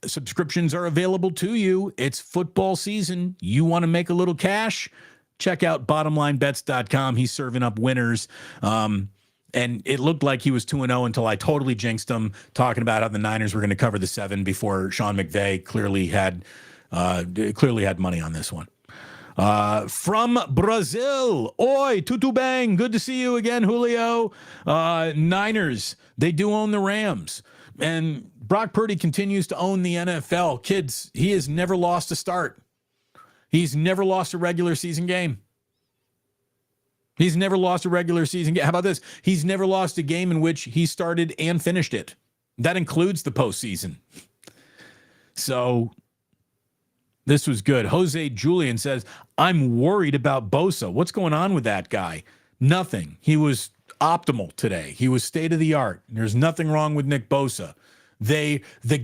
Subscriptions are available to you. It's football season. You want to make a little cash? Check out BottomLineBets.com. He's serving up winners. And it looked like he was 2-0 until I totally jinxed him, talking about how the Niners were going to cover the 7 before Sean McVay clearly had money on this one. From Brazil, oi, tutu bang, good to see you again, Julio. Niners, they do own the Rams. And Brock Purdy continues to own the NFL. Kids, he has never lost a start. He's never lost a regular season game. He's never lost a regular season game. How about this? He's never lost a game in which he started and finished it. That includes the postseason. So this was good. Jose Julian says, I'm worried about Bosa. What's going on with that guy? Nothing. He was optimal today. He was state of the art. There's nothing wrong with Nick Bosa. The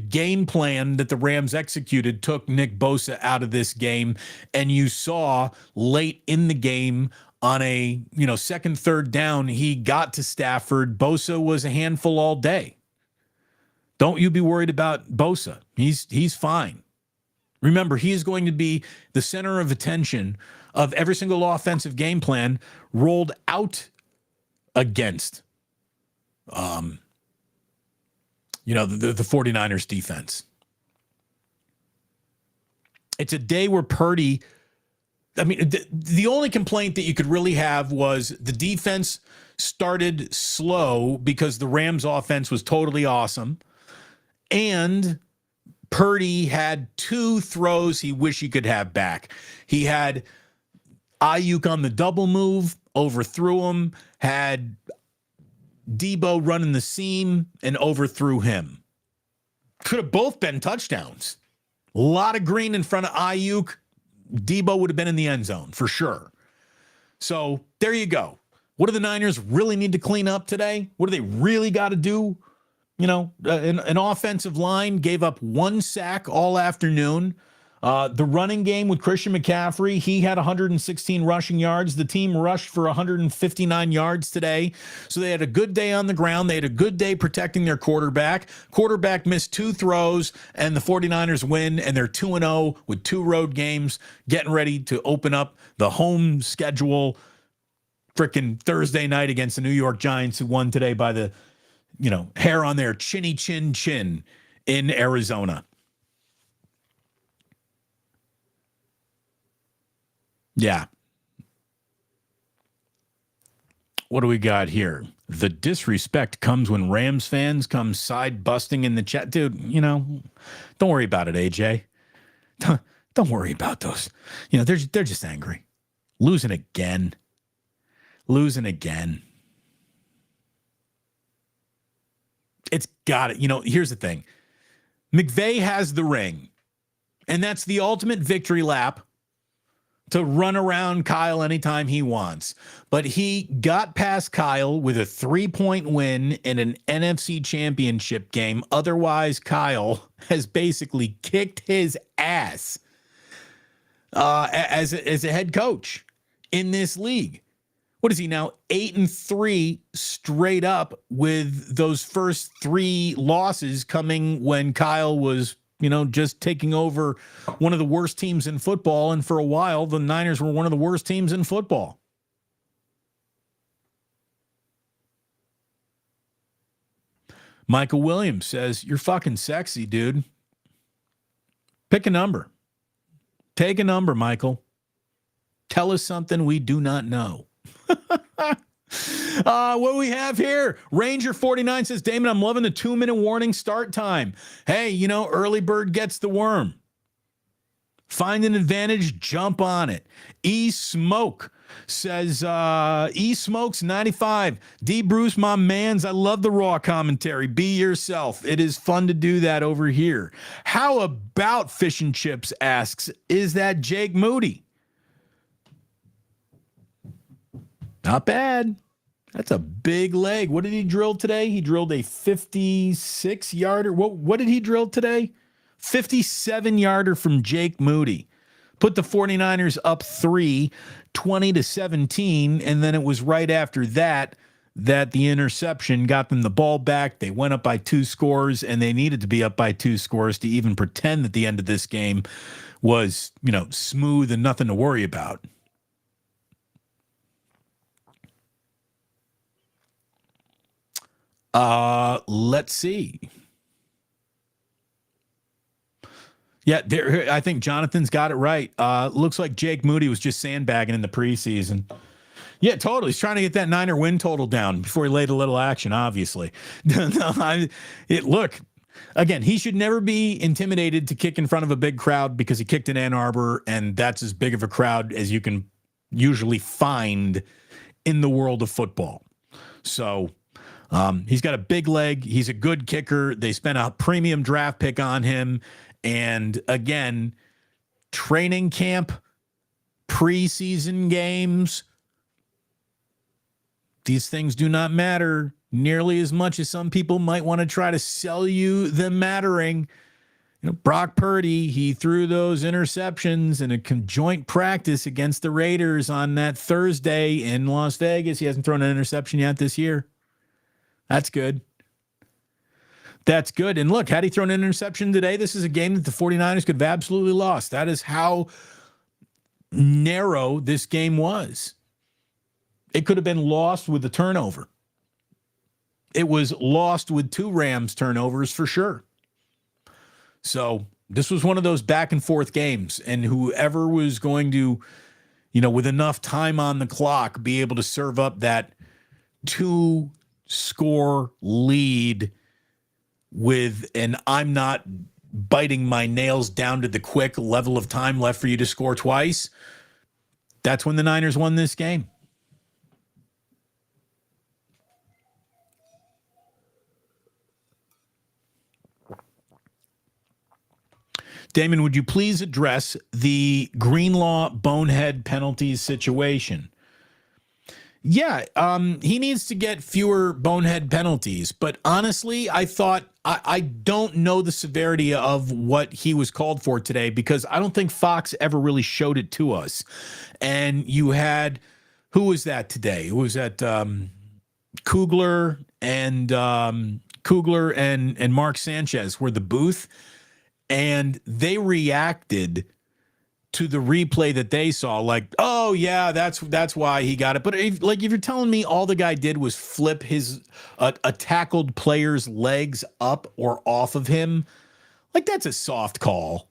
game plan that the Rams executed took Nick Bosa out of this game, and you saw late in the game on a second, third down, he got to Stafford. Bosa was a handful all day. Don't you be worried about Bosa. He's fine. Remember, he is going to be the center of attention of every single offensive game plan rolled out against the 49ers defense. It's a day where Purdy, the only complaint that you could really have was the defense started slow because the Rams offense was totally awesome. And Purdy had 2 throws he wish he could have back. He had Ayuk on the double move, overthrew him, had Debo running the seam and overthrew him. Could have both been touchdowns. A lot of green in front of Ayuk. Debo would have been in the end zone for sure. So there you go. What do the Niners really need to clean up today? What do they really got to do? An offensive line gave up 1 sack all afternoon. The running game with Christian McCaffrey, he had 116 rushing yards. The team rushed for 159 yards today. So they had a good day on the ground. They had a good day protecting their quarterback. Quarterback missed 2 throws, and the 49ers win, and they're 2-0 with 2 road games, getting ready to open up the home schedule freaking Thursday night against the New York Giants, who won today by the, hair on their chinny chin in Arizona. Yeah. What do we got here? The disrespect comes when Rams fans come side busting in the chat. Dude, don't worry about it, AJ. Don't worry about those. They're just angry. Losing again. It's got it. Here's the thing. McVay has the ring, and that's the ultimate victory lap to run around Kyle anytime he wants. But he got past Kyle with a 3-point win in an NFC championship game. Otherwise, Kyle has basically kicked his ass as a head coach in this league. What is he now? 8-3 straight up, with those first 3 losses coming when Kyle was, just taking over one of the worst teams in football. And for a while, the Niners were one of the worst teams in football. Michael Williams says, "You're fucking sexy, dude. Pick a number. Take a number, Michael. Tell us something we do not know." What do we have here? Ranger 49 says, "Damon, I'm loving the 2-minute warning start time. Hey, early bird gets the worm. Find an advantage, jump on it." E-Smoke says, E-Smokes 95. D. Bruce, my mans, I love the raw commentary. Be yourself. It is fun to do that over here. How about Fish and Chips asks, is that Jake Moody? Not bad. That's a big leg. What did he drill today? He drilled a 56-yarder. What did he drill today? 57-yarder from Jake Moody. Put the 49ers up 3, 20-17, and then it was right after that the interception got them the ball back. They went up by 2 scores, and they needed to be up by 2 scores to even pretend that the end of this game was, smooth and nothing to worry about. Let's see. Yeah, I think Jonathan's got it right. Looks like Jake Moody was just sandbagging in the preseason. Yeah, totally. He's trying to get that Niner win total down before he laid a little action, obviously. Look, again, he should never be intimidated to kick in front of a big crowd, because he kicked in Ann Arbor, and that's as big of a crowd as you can usually find in the world of football. So he's got a big leg. He's a good kicker. They spent a premium draft pick on him. And again, training camp, preseason games, these things do not matter nearly as much as some people might want to try to sell you them mattering. Brock Purdy, he threw those interceptions in a conjoint practice against the Raiders on that Thursday in Las Vegas. He hasn't thrown an interception yet this year. That's good. That's good. And look, had he thrown an interception today, this is a game that the 49ers could have absolutely lost. That is how narrow this game was. It could have been lost with a turnover. It was lost with 2 Rams turnovers for sure. So this was one of those back and forth games, and whoever was going to, with enough time on the clock, be able to serve up that 2-score lead with an I'm not biting my nails down to the quick level of time left for you to score twice, that's when the Niners won this game. Damon, would you please address the Greenlaw bonehead penalties situation? Yeah, he needs to get fewer bonehead penalties. But honestly, I thought I don't know the severity of what he was called for today, because I don't think Fox ever really showed it to us. And you had, who was that today? It was at Kugler and Mark Sanchez were the booth, and they reacted to the replay that they saw, like, oh yeah, that's why he got it. But if you're telling me all the guy did was flip his a tackled player's legs up or off of him, like, that's a soft call.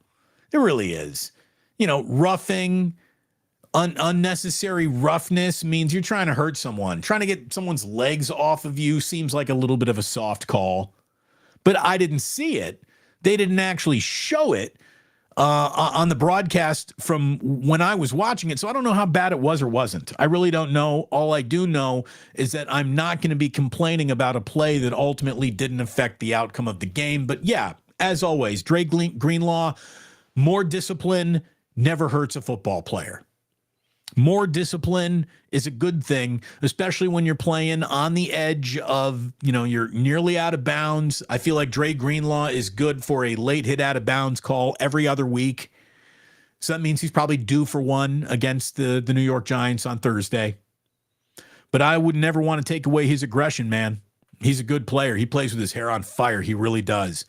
It really is. Roughing, unnecessary roughness means you're trying to hurt someone. Trying to get someone's legs off of you seems like a little bit of a soft call. But I didn't see it. They didn't actually show it on the broadcast from when I was watching it. So I don't know how bad it was or wasn't. I really don't know. All I do know is that I'm not going to be complaining about a play that ultimately didn't affect the outcome of the game. But yeah, as always, Dre Greenlaw, more discipline never hurts a football player. More discipline is a good thing, especially when you're playing on the edge of, you're nearly out of bounds. I feel like Dre Greenlaw is good for a late hit out of bounds call every other week. So that means he's probably due for one against the New York Giants on Thursday. But I would never want to take away his aggression, man. He's a good player. He plays with his hair on fire. He really does.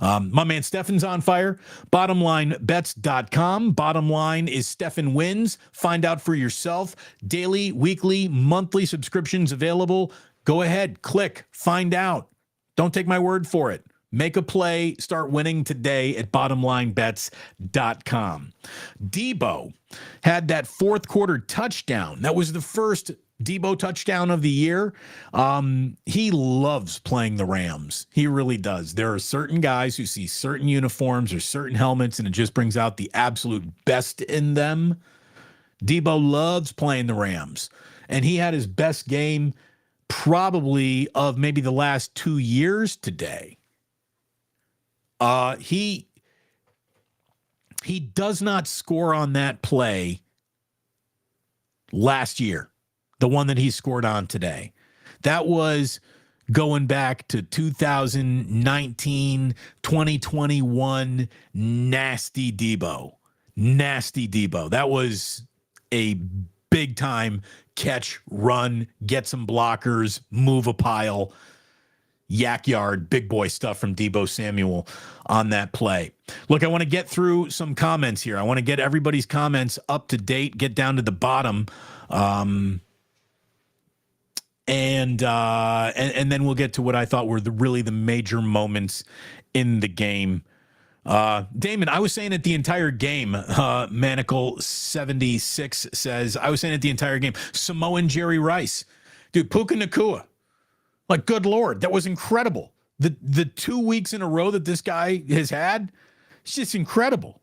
My man Stefan's on fire. Bottomlinebets.com. Bottom line is Stefan wins. Find out for yourself. Daily, weekly, monthly subscriptions available. Go ahead, click, find out. Don't take my word for it. Make a play, start winning today at bottomlinebets.com. Debo had that fourth quarter touchdown. That was the first Debo touchdown of the year. He loves playing the Rams. He really does. There are certain guys who see certain uniforms or certain helmets, and it just brings out the absolute best in them. Debo loves playing the Rams, and he had his best game probably of maybe the last 2 years today. He does not score on that play last year, the one that he scored on today. That was going back to 2019, 2021, nasty Debo. Nasty Debo. That was a big time catch, run, get some blockers, move a pile, yak yard, big boy stuff from Debo Samuel on that play. Look, I want to get through some comments here. I want to get everybody's comments up to date, get down to the bottom. And then we'll get to what I thought were really the major moments in the game. Damon, I was saying it the entire game. Manacle76 says, I was saying it the entire game. Samoan Jerry Rice. Dude, Puka Nacua. Like, good Lord, that was incredible. The 2 weeks in a row that this guy has had, it's just incredible.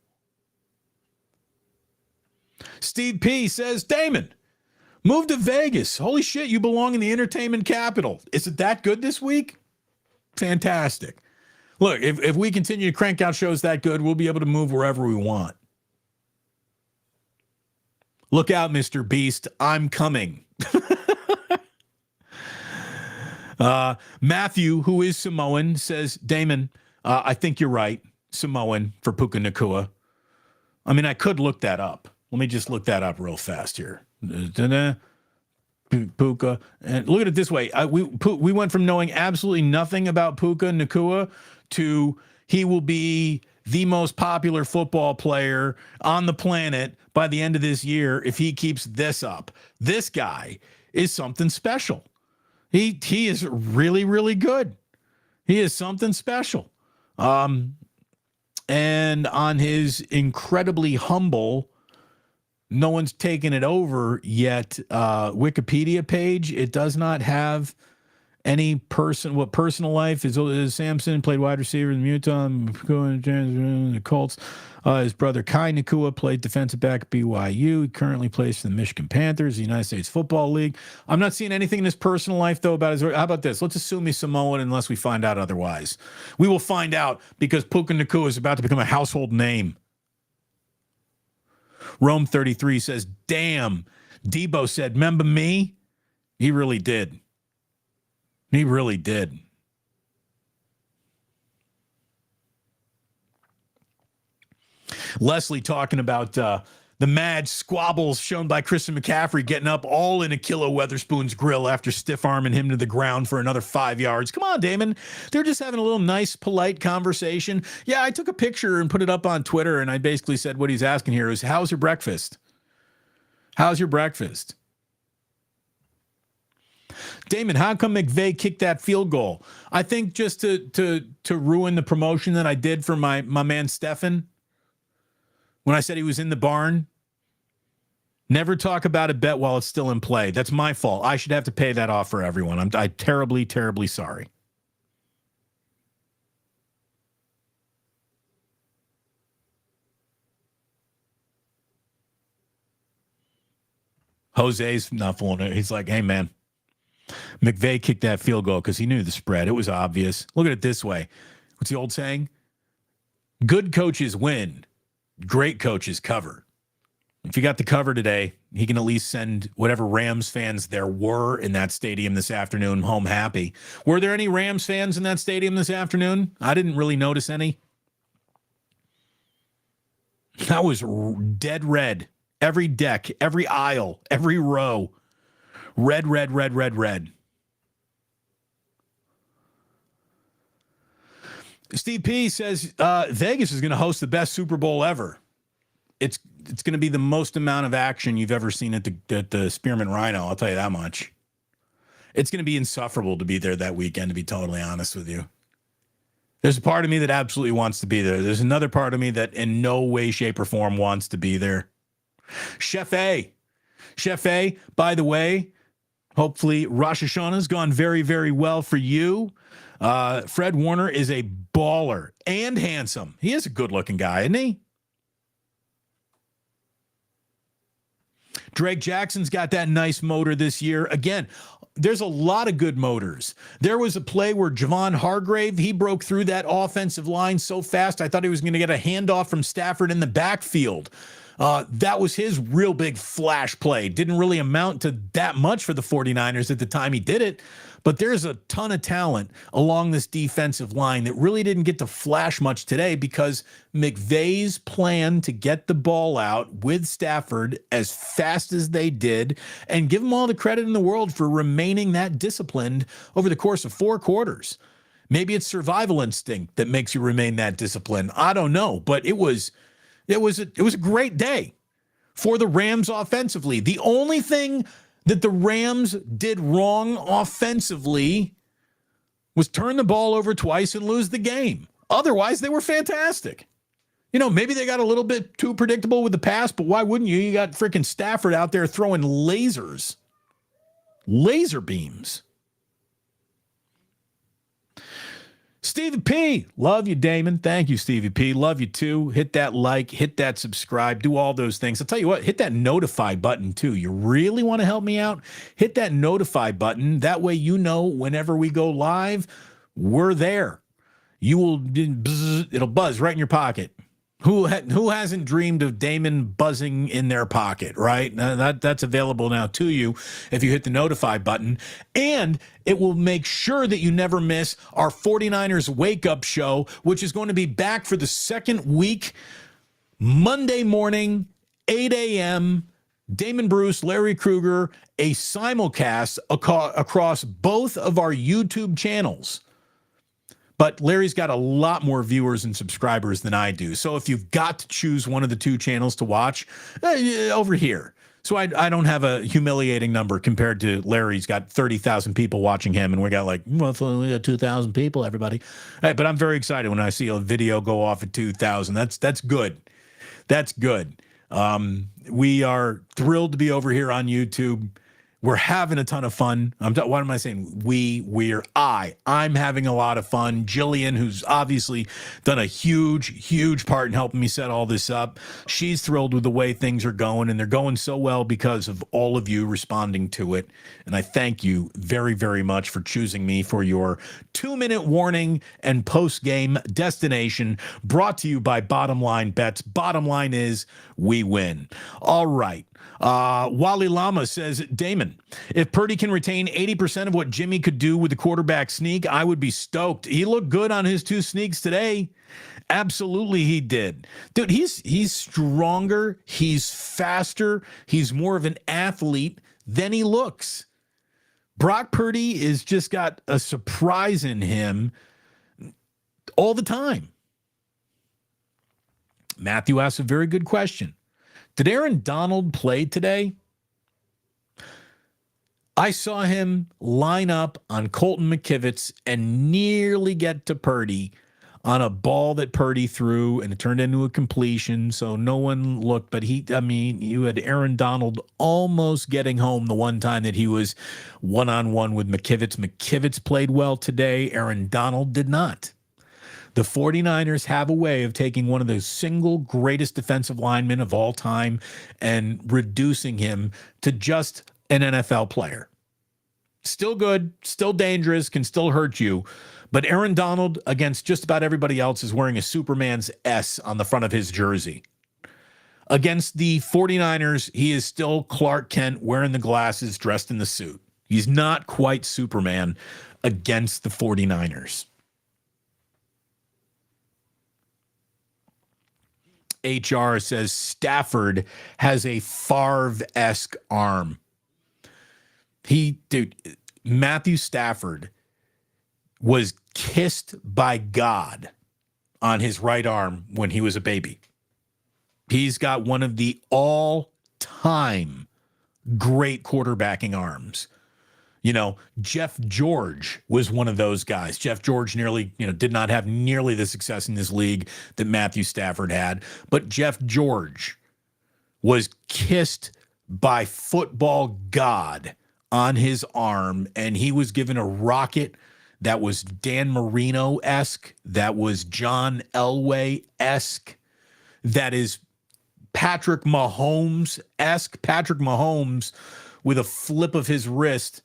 Steve P says, Damon, move to Vegas. Holy shit, you belong in the entertainment capital. Is it that good this week? Fantastic. Look, if we continue to crank out shows that good, we'll be able to move wherever we want. Look out, Mr. Beast. I'm coming. Matthew, who is Samoan, says, Damon, I think you're right. Samoan for Puka Nacua. I mean, I could look that up. Let me just look that up real fast here. Puka. And look at it this way. We went from knowing absolutely nothing about Puka Nacua to he will be the most popular football player on the planet by the end of this year if he keeps this up. This guy is something special. He is really, really good. He is something special. And on his incredibly humble, no one's taken it over yet, Wikipedia page, it does not have any personal life is Samson played wide receiver in Utah, the Colts. His brother Kai Nacua played defensive back at BYU. He currently plays for the Michigan Panthers, the United States Football League. I'm not seeing anything in his personal life, though, about his... How about this? Let's assume he's Samoan unless we find out otherwise. We will find out because Puka Nacua is about to become a household name. Rome 33 says, damn, Debo said, remember me? He really did. He really did. Leslie talking about the mad squabbles shown by Christian McCaffrey getting up all in Akilo Weatherspoon's grill after stiff-arming him to the ground for another 5 yards. Come on, Damon. They're just having a little nice, polite conversation. Yeah, I took a picture and put it up on Twitter, and I basically said what he's asking here is, how's your breakfast? How's your breakfast? Damon, how come McVay kicked that field goal? I think just to ruin the promotion that I did for my man Stefan when I said he was in the barn. Never talk about a bet while it's still in play. That's my fault. I should have to pay that off for everyone. I'm terribly, terribly sorry. Jose's not fooling it. He's like, hey, man, McVay kicked that field goal because he knew the spread. It was obvious. Look at it this way. What's the old saying? Good coaches win. Great coaches cover. If you got the cover today, he can at least send whatever Rams fans there were in that stadium this afternoon home happy. Were there any Rams fans in that stadium this afternoon? I didn't really notice any. That was dead red. Every deck, every aisle, every row. Red, red, red, red, red. Steve P says Vegas is going to host the best Super Bowl ever. It's going to be the most amount of action you've ever seen at the Spearmint Rhino. I'll tell you that much. It's going to be insufferable to be there that weekend, to be totally honest with you. There's a part of me that absolutely wants to be there. There's another part of me that in no way, shape, or form wants to be there. Chef A, by the way, hopefully Rosh Hashanah's gone very, very well for you. Fred Warner is a baller and handsome. He is a good-looking guy, isn't he? Drake Jackson's got that nice motor this year. Again, there's a lot of good motors. There was a play where Javon Hargrave, he broke through that offensive line so fast, I thought he was going to get a handoff from Stafford in the backfield. That was his real big flash play. Didn't really amount to that much for the 49ers at the time he did it, but there's a ton of talent along this defensive line that really didn't get to flash much today because McVay's plan to get the ball out with Stafford as fast as they did, and give them all the credit in the world for remaining that disciplined over the course of 4 quarters. Maybe it's survival instinct that makes you remain that disciplined. I don't know, but it was a great day for the Rams offensively. The only thing that the Rams did wrong offensively was turn the ball over twice and lose the game. Otherwise, they were fantastic. You know, maybe they got a little bit too predictable with the pass, but why wouldn't you? You got freaking Stafford out there throwing laser beams. Stevie P, love you, Damon. Thank you, Stevie P. Love you too. Hit that like, hit that subscribe, do all those things. I'll tell you what, hit that notify button too. You really want to help me out? Hit that notify button. That way you know whenever we go live, we're there. It'll buzz right in your pocket. Who hasn't dreamed of Damon buzzing in their pocket, right? That's available now to you if you hit the notify button. And it will make sure that you never miss our 49ers Wake Up Show, which is going to be back for the second week, Monday morning, 8 a.m., Damon Bruce, Larry Krueger, a simulcast across both of our YouTube channels. But Larry's got a lot more viewers and subscribers than I do. So if you've got to choose one of the 2 channels to watch, over here. So I don't have a humiliating number compared to Larry's got 30,000 people watching him, and we got we got 2,000 people, everybody. Right, but I'm very excited when I see a video go off at 2,000. That's good. That's good. We are thrilled to be over here on YouTube. We're having a ton of fun. What am I saying? I'm having a lot of fun. Jillian, who's obviously done a huge part in helping me set all this up, she's thrilled with the way things are going, and they're going so well because of all of you responding to it. And I thank you very, very much for choosing me for your 2-minute warning and post-game destination, brought to you by Bottom Line Bets. Bottom line is, we win. All right. Wally Lama says, Damon, if Purdy can retain 80% of what Jimmy could do with the quarterback sneak, I would be stoked. He looked good on his 2 sneaks today. Absolutely he did. Dude, he's stronger. He's faster. He's more of an athlete than he looks. Brock Purdy is just got a surprise in him all the time. Matthew asked a very good question. Did Aaron Donald play today? I saw him line up on Colton McKivitz and nearly get to Purdy on a ball that Purdy threw, and it turned into a completion, so no one looked. But you had Aaron Donald almost getting home the one time that he was one-on-one with McKivitz. McKivitz played well today. Aaron Donald did not. The 49ers have a way of taking one of the single greatest defensive linemen of all time and reducing him to just an NFL player. Still good, still dangerous, can still hurt you. But Aaron Donald, against just about everybody else, is wearing a Superman's S on the front of his jersey. Against the 49ers, he is still Clark Kent wearing the glasses, dressed in the suit. He's not quite Superman against the 49ers. HR says Stafford has a Favre-esque arm. Matthew Stafford was kissed by God on his right arm when he was a baby. He's got one of the all-time great quarterbacking arms. Jeff George was one of those guys. Jeff George did not have nearly the success in this league that Matthew Stafford had. But Jeff George was kissed by football God on his arm, and he was given a rocket that was Dan Marino-esque, that was John Elway-esque, that is Patrick Mahomes-esque. Patrick Mahomes, with a flip of his wrist,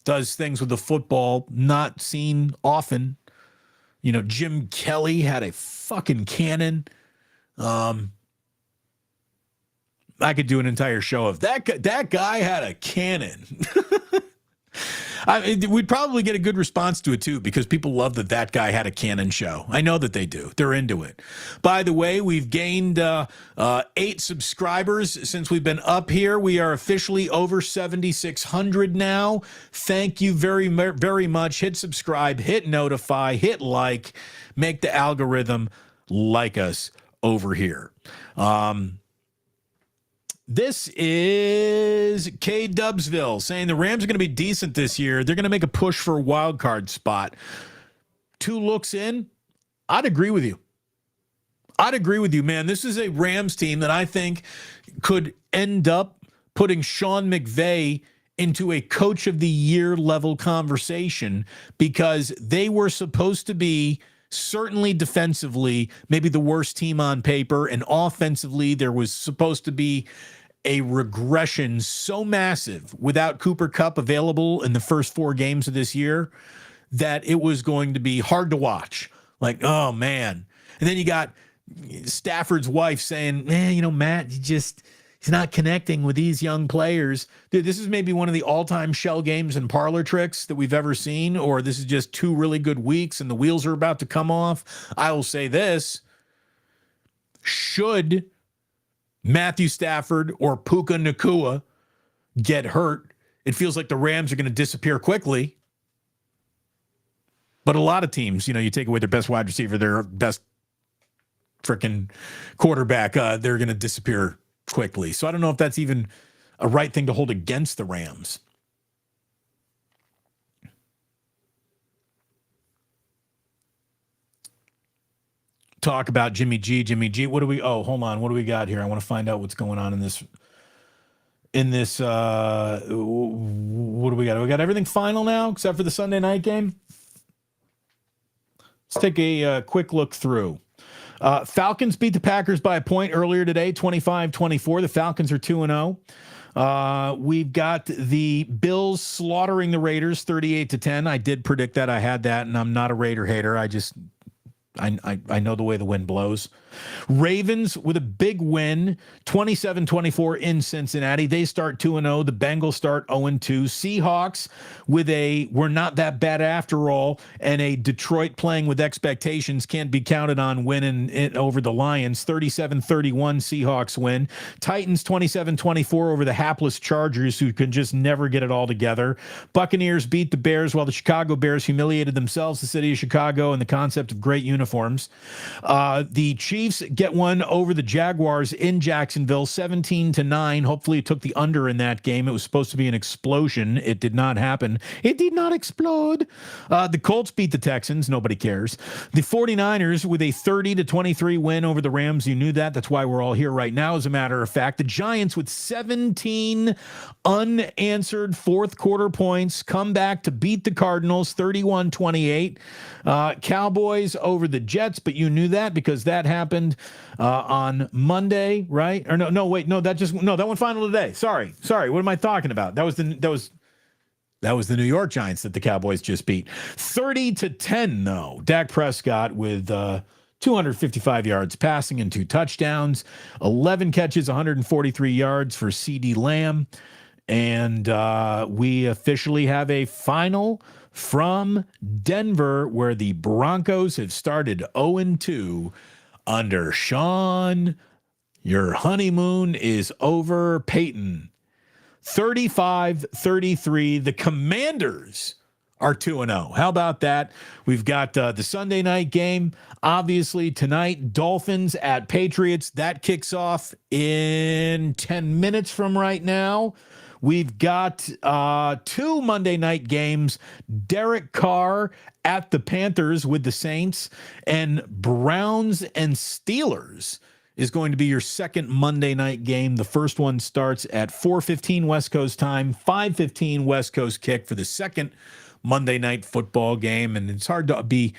does things with the football not seen often. Jim Kelly had a fucking cannon. I could do an entire show of that. That guy had a cannon. We'd probably get a good response to it, too, because people love that guy had a cannon show. I know that they do. They're into it. By the way, we've gained 8 subscribers since we've been up here. We are officially over 7,600 now. Thank you very, very much. Hit subscribe, hit notify, hit like, make the algorithm like us over here. This is K Dubsville saying the Rams are going to be decent this year. They're going to make a push for a wild card spot. 2 looks in, I'd agree with you. Man. This is a Rams team that I think could end up putting Sean McVay into a coach of the year level conversation, because they were supposed to be, certainly defensively, maybe the worst team on paper, and offensively there was supposed to be a regression so massive without Cooper Kupp available in the first 4 games of this year that it was going to be hard to watch. Like, oh man. And then you got Stafford's wife saying, man, Matt, he's not connecting with these young players. Dude, this is maybe one of the all-time shell games and parlor tricks that we've ever seen, or this is just 2 really good weeks and the wheels are about to come off. I will say this. Should Matthew Stafford or Puka Nacua get hurt, it feels like the Rams are going to disappear quickly. But a lot of teams, you take away their best wide receiver, their best freaking quarterback, they're going to disappear quickly. So I don't know if that's even a right thing to hold against the Rams. Talk about Jimmy G. What do we got here? I want to find out what's going on in this. What do we got? We got everything final now except for the Sunday night game. Let's take a quick look through. Falcons beat the Packers by a point earlier today, 25-24. The Falcons are 2-0. We've got the Bills slaughtering the Raiders 38-10. I did predict that. I had that, and I'm not a Raider hater. I know the way the wind blows. Ravens with a big win, 27-24 in Cincinnati. They start 2-0. The Bengals start 0-2. Seahawks with a we're not that bad after all, and a Detroit playing with expectations can't be counted on winning it over the Lions. 37-31 Seahawks win. Titans 27-24 over the hapless Chargers, who can just never get it all together. Buccaneers beat the Bears while the Chicago Bears humiliated themselves, the city of Chicago, and the concept of great uniforms. The Chiefs get one over the Jaguars in Jacksonville, 17-9. Hopefully it took the under in that game. It was supposed to be an explosion. It did not happen. It did not explode. The Colts beat the Texans. Nobody cares. The 49ers with a 30-23 win over the Rams. You knew that. That's why we're all here right now, as a matter of fact. The Giants with 17 unanswered fourth quarter points come back to beat the Cardinals 31-28. Cowboys over the Jets, but you knew that because that happened on Monday, right? Or that went final today. Sorry. What am I talking about? That was the New York Giants that the Cowboys just beat. 30-10 though. Dak Prescott with 255 yards passing and 2 touchdowns, 11 catches, 143 yards for CeeDee Lamb. And we officially have a final from Denver, where the Broncos have started 0-2 under Sean. Your honeymoon is over, Peyton. 35-33. The Commanders are 2-0. How about that? We've got the Sunday night game. Obviously, tonight, Dolphins at Patriots. That kicks off in 10 minutes from right now. We've got 2 Monday night games. Derek Carr at the Panthers with the Saints, and Browns and Steelers is going to be your second Monday night game. The first one starts at 4:15 West Coast time, 5:15 West Coast kick for the second Monday night football game. And it's hard to be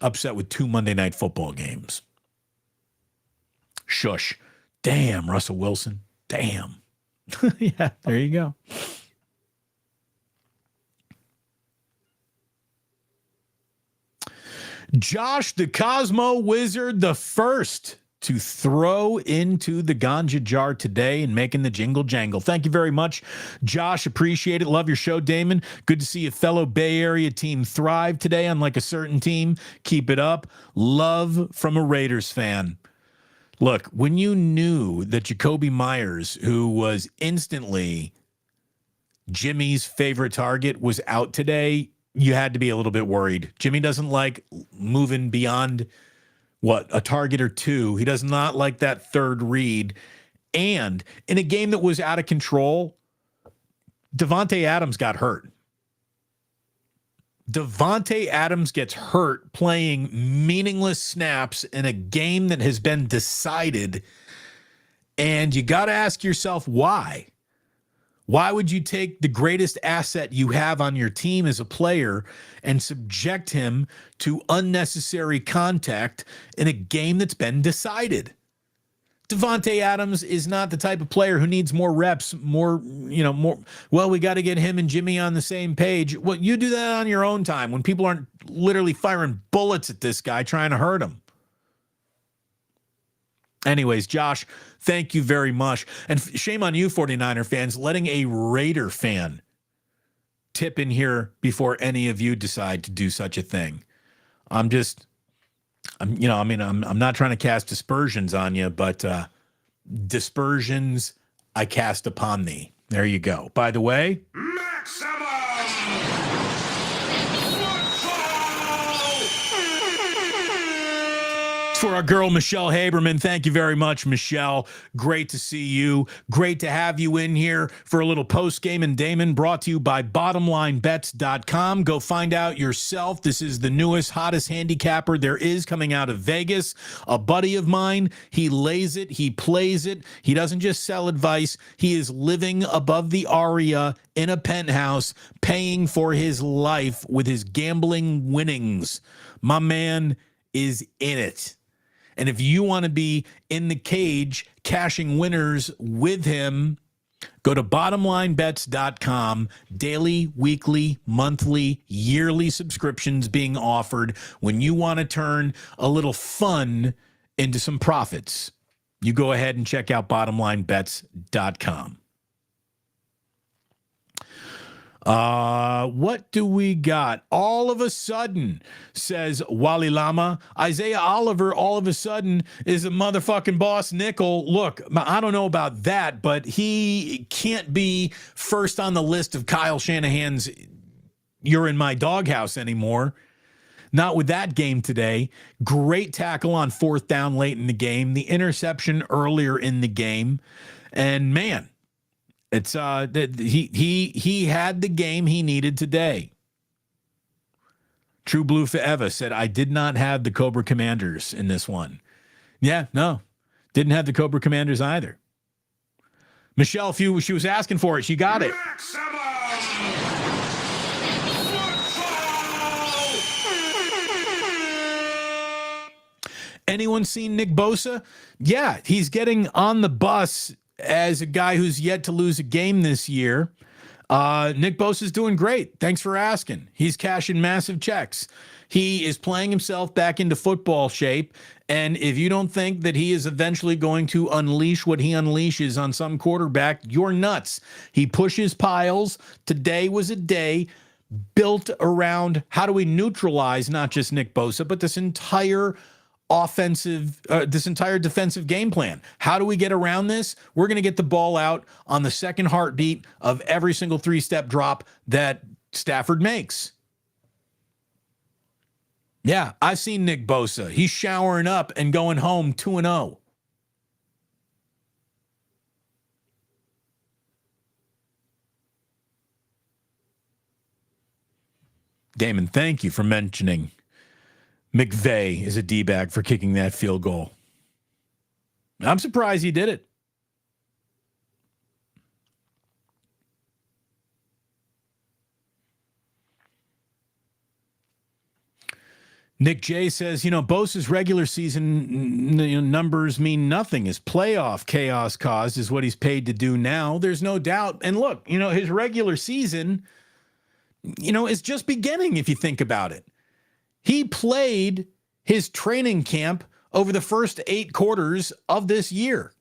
upset with 2 Monday night football games. Shush. Damn, Russell Wilson. Damn. Yeah, there you go. Josh the Cosmo Wizard, the first to throw into the ganja jar today and making the jingle jangle. Thank you very much, Josh. Appreciate it. Love your show, Damon. Good to see a fellow Bay Area team thrive today, unlike a certain team. Keep it up. Love from a Raiders fan. Look, when you knew that Jacoby Myers, who was instantly Jimmy's favorite target, was out today, you had to be a little bit worried. Jimmy doesn't like moving beyond a target or two. He does not like that third read. And in a game that was out of control, Davante Adams got hurt. Davante Adams gets hurt playing meaningless snaps in a game that has been decided. And you got to ask yourself, why? Why would you take the greatest asset you have on your team as a player and subject him to unnecessary contact in a game that's been decided? Davante Adams is not the type of player who needs more reps, more. Well, we got to get him and Jimmy on the same page. Well, you do that on your own time when people aren't literally firing bullets at this guy trying to hurt him. Anyways, Josh, thank you very much. And shame on you, 49er fans, letting a Raider fan tip in here before any of you decide to do such a thing. I'm not trying to cast dispersions on you, but dispersions I cast upon thee. There you go. By the way, for our girl, Michelle Haberman. Thank you very much, Michelle. Great to see you. Great to have you in here for a little post-game and Damon, brought to you by bottomlinebets.com. Go find out yourself. This is the newest, hottest handicapper there is coming out of Vegas. A buddy of mine, he lays it, he plays it. He doesn't just sell advice. He is living above the Aria in a penthouse, paying for his life with his gambling winnings. My man is in it. And if you want to be in the cage cashing winners with him, go to bottomlinebets.com. Daily, weekly, monthly, yearly subscriptions being offered when you want to turn a little fun into some profits. You go ahead and check out bottomlinebets.com. What do we got? All of a sudden, says Wally Lama, Isaiah Oliver all of a sudden is a motherfucking boss nickel. Look, I don't know about that, but he can't be first on the list of Kyle Shanahan's "you're in my doghouse" anymore. Not with that game today. Great tackle on 4th down late in the game. The interception earlier in the game. And man, it's he had the game he needed today. True Blue Forever said, I did not have the Cobra Commanders in this one. Yeah, no, didn't have the Cobra Commanders either. Michelle, if she was asking for it, she got it. Anyone seen Nick Bosa? Yeah, he's getting on the bus as a guy who's yet to lose a game this year. Nick Bosa's doing great. Thanks for asking. He's cashing massive checks. He is playing himself back into football shape. And if you don't think that he is eventually going to unleash what he unleashes on some quarterback, you're nuts. He pushes piles. Today was a day built around how do we neutralize not just Nick Bosa, but this entire this entire defensive game plan. How do we get around this? We're going to get the ball out on the second heartbeat of every single three-step drop that Stafford makes. Yeah, I've seen Nick Bosa. He's showering up and going home 2-0. Damon, thank you for mentioning McVay is a D-bag for kicking that field goal. I'm surprised he did it. Nick J says, Bosa's regular season numbers mean nothing. His playoff chaos caused is what he's paid to do now. There's no doubt. And look, his regular season, is just beginning if you think about it. He played his training camp over the first 8 quarters of this year.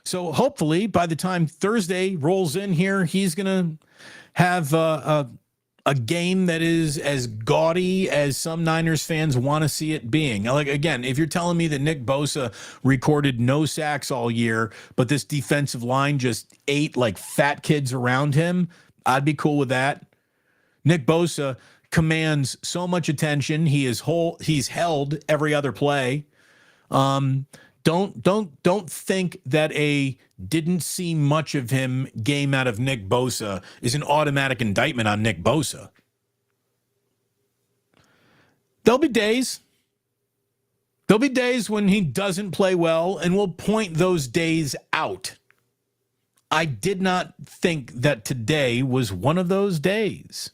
So hopefully by the time Thursday rolls in here, he's going to have a game that is as gaudy as some Niners fans want to see it being. Like, again, if you're telling me that Nick Bosa recorded no sacks all year, but this defensive line just ate like fat kids around him, I'd be cool with that. Nick Bosa commands so much attention. He's held every other play. Don't think that a didn't see much of him game out of Nick Bosa is an automatic indictment on Nick Bosa. There'll be days. There'll be days when he doesn't play well, and we'll point those days out. I did not think that today was one of those days.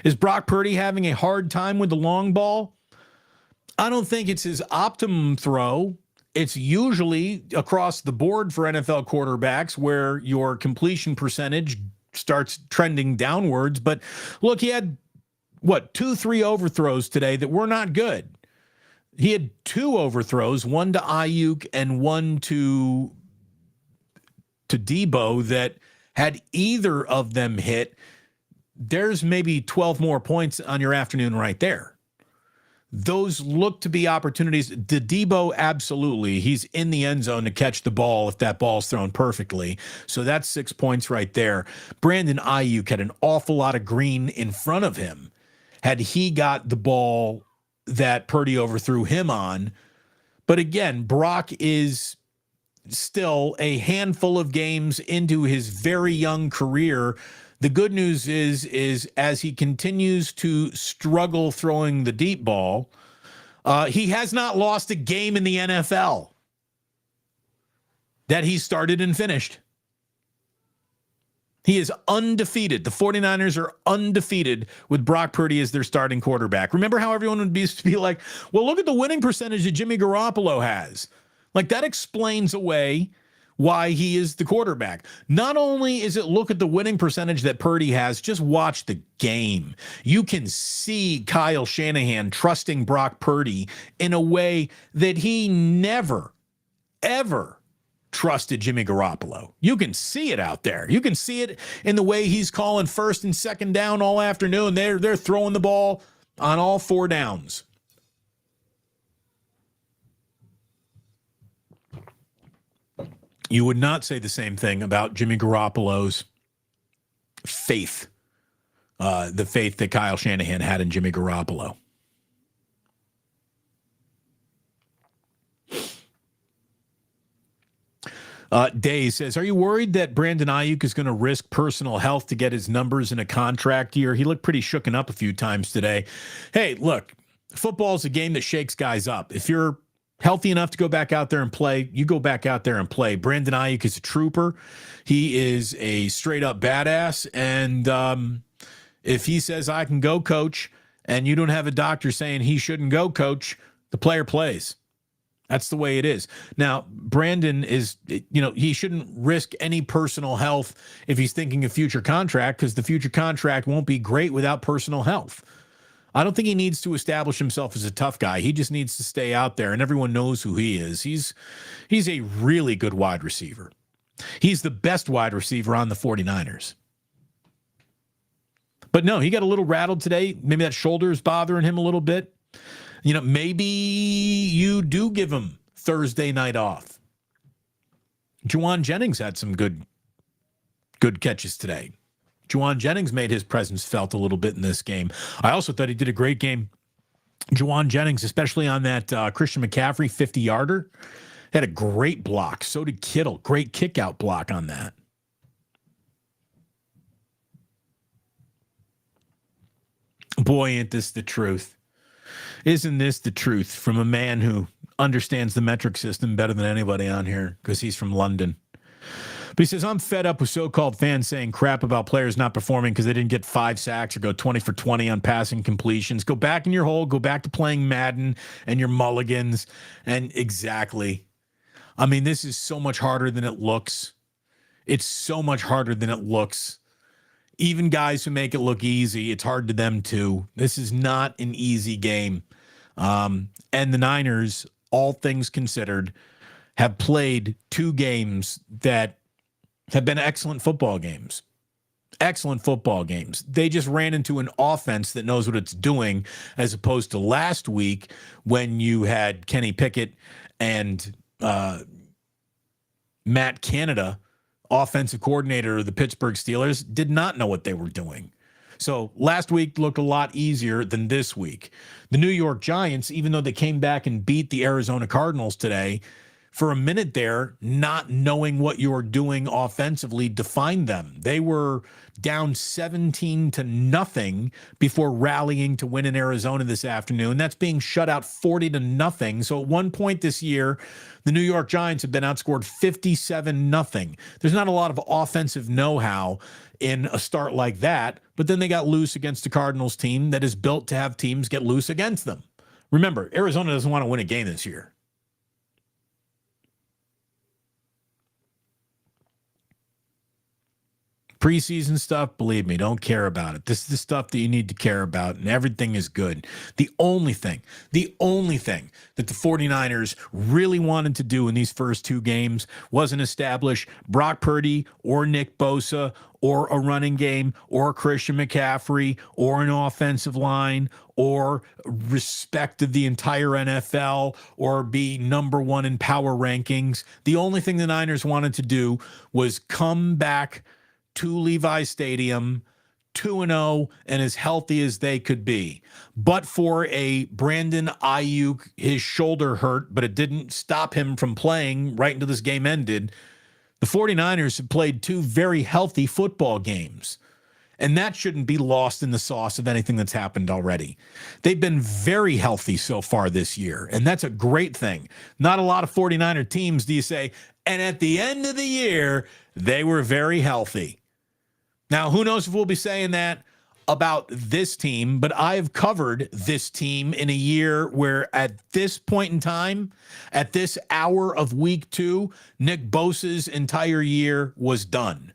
Is Brock Purdy having a hard time with the long ball? I don't think it's his optimum throw. It's usually across the board for NFL quarterbacks where your completion percentage starts trending downwards. But look, he had, 2-3 overthrows today that were not good. He had 2 overthrows, one to Ayuk and one to Debo that had either of them hit, there's maybe 12 more points on your afternoon right there. Those look to be opportunities. To Debo, absolutely. He's in the end zone to catch the ball if that ball's thrown perfectly. So that's 6 points right there. Brandon Ayuk had an awful lot of green in front of him. Had he got the ball that Purdy overthrew him on. But again, Brock is still a handful of games into his very young career. The good news is as he continues to struggle throwing the deep ball, he has not lost a game in the NFL that he started and finished. He is undefeated. The 49ers are undefeated with Brock Purdy as their starting quarterback. Remember how everyone would be like, well, look at the winning percentage that Jimmy Garoppolo has. Like, that explains away why he is the quarterback. Not only is it look at the winning percentage that Purdy has, just watch the game. You can see Kyle Shanahan trusting Brock Purdy in a way that he never, ever trusted Jimmy Garoppolo. You can see it out there. You can see it in the way he's calling first and second down all afternoon. They're throwing the ball on all 4 downs. You would not say the same thing about Jimmy Garoppolo's faith, the faith that Kyle Shanahan had in Jimmy Garoppolo. Day says, are you worried that Brandon Ayuk is going to risk personal health to get his numbers in a contract year? He looked pretty shooken up a few times today. Hey, look, football's a game that shakes guys up. If you're healthy enough to go back out there and play, you go back out there and play. Brandon Ayuk is a trooper. He is a straight up badass. And if he says, I can go, coach, and you don't have a doctor saying he shouldn't go, coach, the player plays. That's the way it is. Now, Brandon is, he shouldn't risk any personal health if he's thinking of future contract, because the future contract won't be great without personal health. I don't think he needs to establish himself as a tough guy. He just needs to stay out there, and everyone knows who he is. He's a really good wide receiver. He's the best wide receiver on the 49ers. But no, he got a little rattled today. Maybe that shoulder is bothering him a little bit. Maybe you do give him Thursday night off. Juwan Jennings had some good catches today. Juwan Jennings made his presence felt a little bit in this game. I also thought he did a great game. Juwan Jennings, especially on that Christian McCaffrey 50-yarder, had a great block. So did Kittle. Great kick-out block on that. Boy, ain't this the truth. Isn't this the truth from a man who understands the metric system better than anybody on here because he's from London? But he says, I'm fed up with so-called fans saying crap about players not performing because they didn't get 5 sacks or go 20 for 20 on passing completions. Go back in your hole. Go back to playing Madden and your mulligans. And exactly. I mean, this is so much harder than it looks. It's so much harder than it looks. Even guys who make it look easy, it's hard to them too. This is not an easy game. And the Niners, all things considered, have played 2 games that have been excellent football games. Excellent football games. They just ran into an offense that knows what it's doing, as opposed to last week when you had Kenny Pickett and Matt Canada, offensive coordinator of the Pittsburgh Steelers, did not know what they were doing. So last week looked a lot easier than this week. The New York Giants, even though they came back and beat the Arizona Cardinals today, for a minute there, not knowing what you were doing offensively defined them. They were down 17-0 before rallying to win in Arizona this afternoon. That's being shut out 40-0. So at one point this year, the New York Giants have been outscored 57-0. There's not a lot of offensive know-how in a start like that, but then they got loose against the Cardinals team that is built to have teams get loose against them. Remember, Arizona doesn't want to win a game this year. Preseason stuff, believe me, don't care about it. This is the stuff that you need to care about, and everything is good. The only thing that the 49ers really wanted to do in these first 2 games wasn't establish Brock Purdy or Nick Bosa or a running game or Christian McCaffrey or an offensive line or respect of the entire NFL or be number 1 in power rankings. The only thing the Niners wanted to do was come back to Levi Stadium, 2-0, and as healthy as they could be. But for a Brandon Ayuk, his shoulder hurt, but it didn't stop him from playing right until this game ended. The 49ers have played 2 very healthy football games, and that shouldn't be lost in the sauce of anything that's happened already. They've been very healthy so far this year, and that's a great thing. Not a lot of 49er teams do you say, and at the end of the year, they were very healthy. Now, who knows if we'll be saying that about this team, but I've covered this team in a year where at this point in time, at this hour of week 2, Nick Bosa's entire year was done.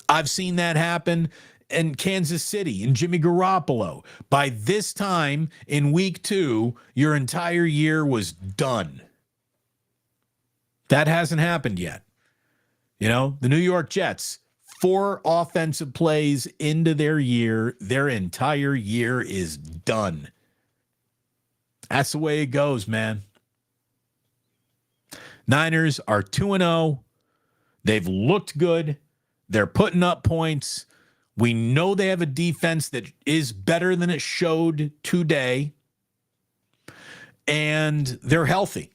I've seen that happen in Kansas City and Jimmy Garoppolo. By this time in week 2, your entire year was done. That hasn't happened yet. The New York Jets, 4 offensive plays into their year, their entire year is done. That's the way it goes, man. Niners are 2-0. They've looked good. They're putting up points. We know they have a defense that is better than it showed today. And they're healthy.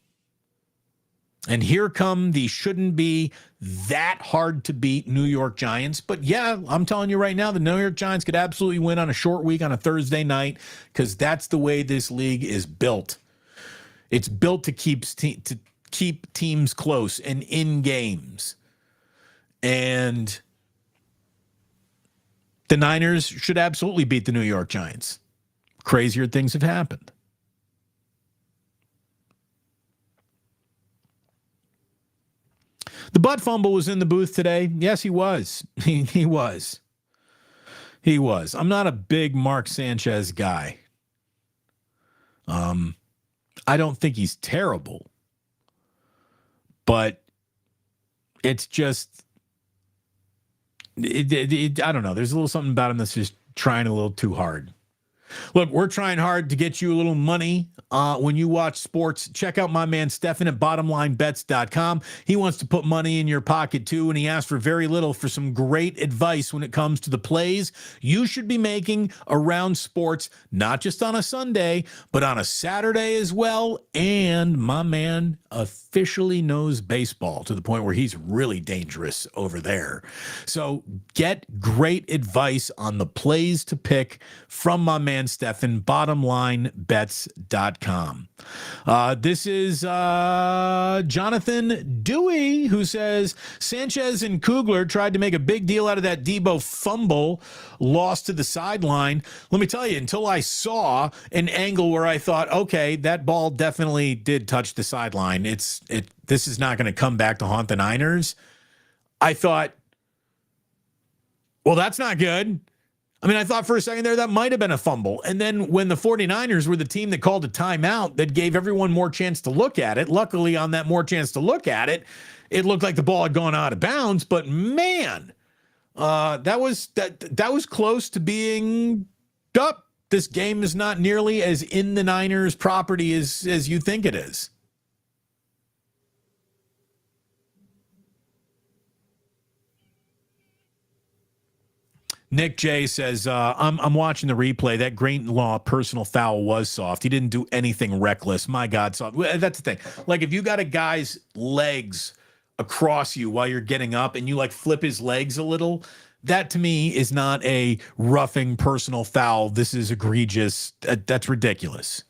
And here come the shouldn't be that hard to beat New York Giants. But yeah, I'm telling you right now, the New York Giants could absolutely win on a short week on a Thursday night because that's the way this league is built. It's built to keep teams close and in games. And the Niners should absolutely beat the New York Giants. Crazier things have happened. The butt fumble was in the booth today. Yes, he was. He was. He was. I'm not a big Mark Sanchez guy. I don't think he's terrible. But it's just I don't know. There's a little something about him that's just trying a little too hard. Look, we're trying hard to get you a little money when you watch sports. Check out my man Stefan at bottomlinebets.com. He wants to put money in your pocket too, and he asked for very little for some great advice when it comes to the plays you should be making around sports, not just on a Sunday, but on a Saturday as well. And my man officially knows baseball to the point where he's really dangerous over there. So get great advice on the plays to pick from my man Stefan, bottomlinebets.com. This is Jonathan Dewey, who says Sanchez and Kugler tried to make a big deal out of that Debo fumble lost to the sideline. Let me tell you, until I saw an angle where I thought, okay, that ball definitely did touch the sideline. This is not going to come back to haunt the Niners. I thought, well, that's not good. I mean, I thought for a second there that might have been a fumble. And then when the 49ers were the team that called a timeout that gave everyone more chance to look at it, luckily on that more chance to look at it, it looked like the ball had gone out of bounds. But man, that was close to being up. This game is not nearly as in the Niners property as you think it is. Nick J says, I'm watching the replay. That Greenlaw personal foul was soft. He didn't do anything reckless. My God, soft. That's the thing. Like, if you got a guy's legs across you while you're getting up and you, like, flip his legs a little, that, to me, is not a roughing personal foul. This is egregious. That's ridiculous.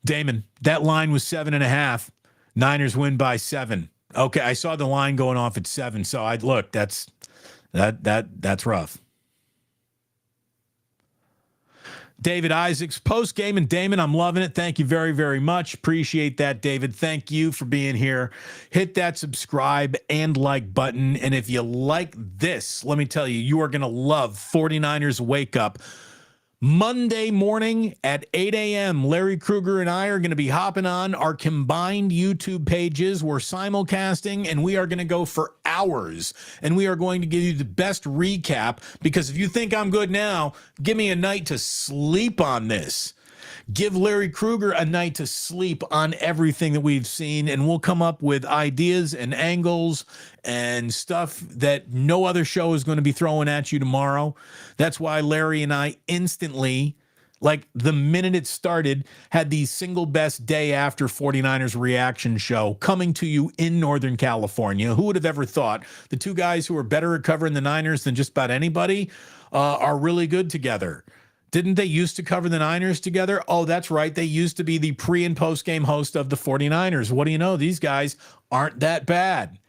Damon, that line was 7.5. Niners win by 7. Okay, I saw the line going off at 7, so I look. That's rough. David Isaacs, post game, and Damon, I'm loving it. Thank you very, very much. Appreciate that, David. Thank you for being here. Hit that subscribe and like button. And if you like this, let me tell you, you are going to love 49ers Wake Up. Monday morning at 8 a.m., Larry Krueger and I are going to be hopping on our combined YouTube pages. We're simulcasting, and we are going to go for hours, and we are going to give you the best recap, because if you think I'm good now, give me a night to sleep on this. Give Larry Krueger a night to sleep on everything that we've seen, and we'll come up with ideas and angles and stuff that no other show is going to be throwing at you tomorrow. That's why Larry and I instantly, like the minute it started, had the single best day after 49ers reaction show coming to you in Northern California. Who would have ever thought the two guys who are better at covering the Niners than just about anybody are really good together? Didn't they used to cover the Niners together? Oh, that's right. They used to be the pre- and post-game host of the 49ers. What do you know? These guys aren't that bad.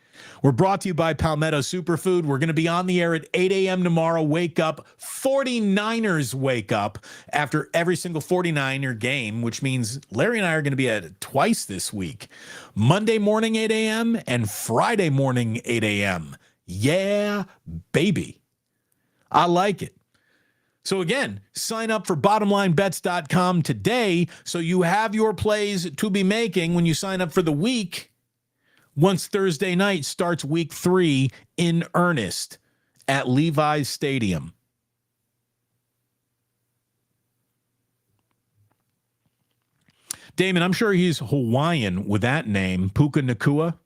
We're brought to you by Palmetto Superfood. We're going to be on the air at 8 a.m. tomorrow. Wake up. 49ers wake up after every single 49er game, which means Larry and I are going to be at it twice this week. Monday morning, 8 a.m. and Friday morning, 8 a.m. Yeah, baby. I like it. So again, sign up for bottomlinebets.com today so you have your plays to be making when you sign up for the week once Thursday night starts week 3 in earnest at Levi's Stadium. Damon, I'm sure he's Hawaiian with that name, Puka Nakua.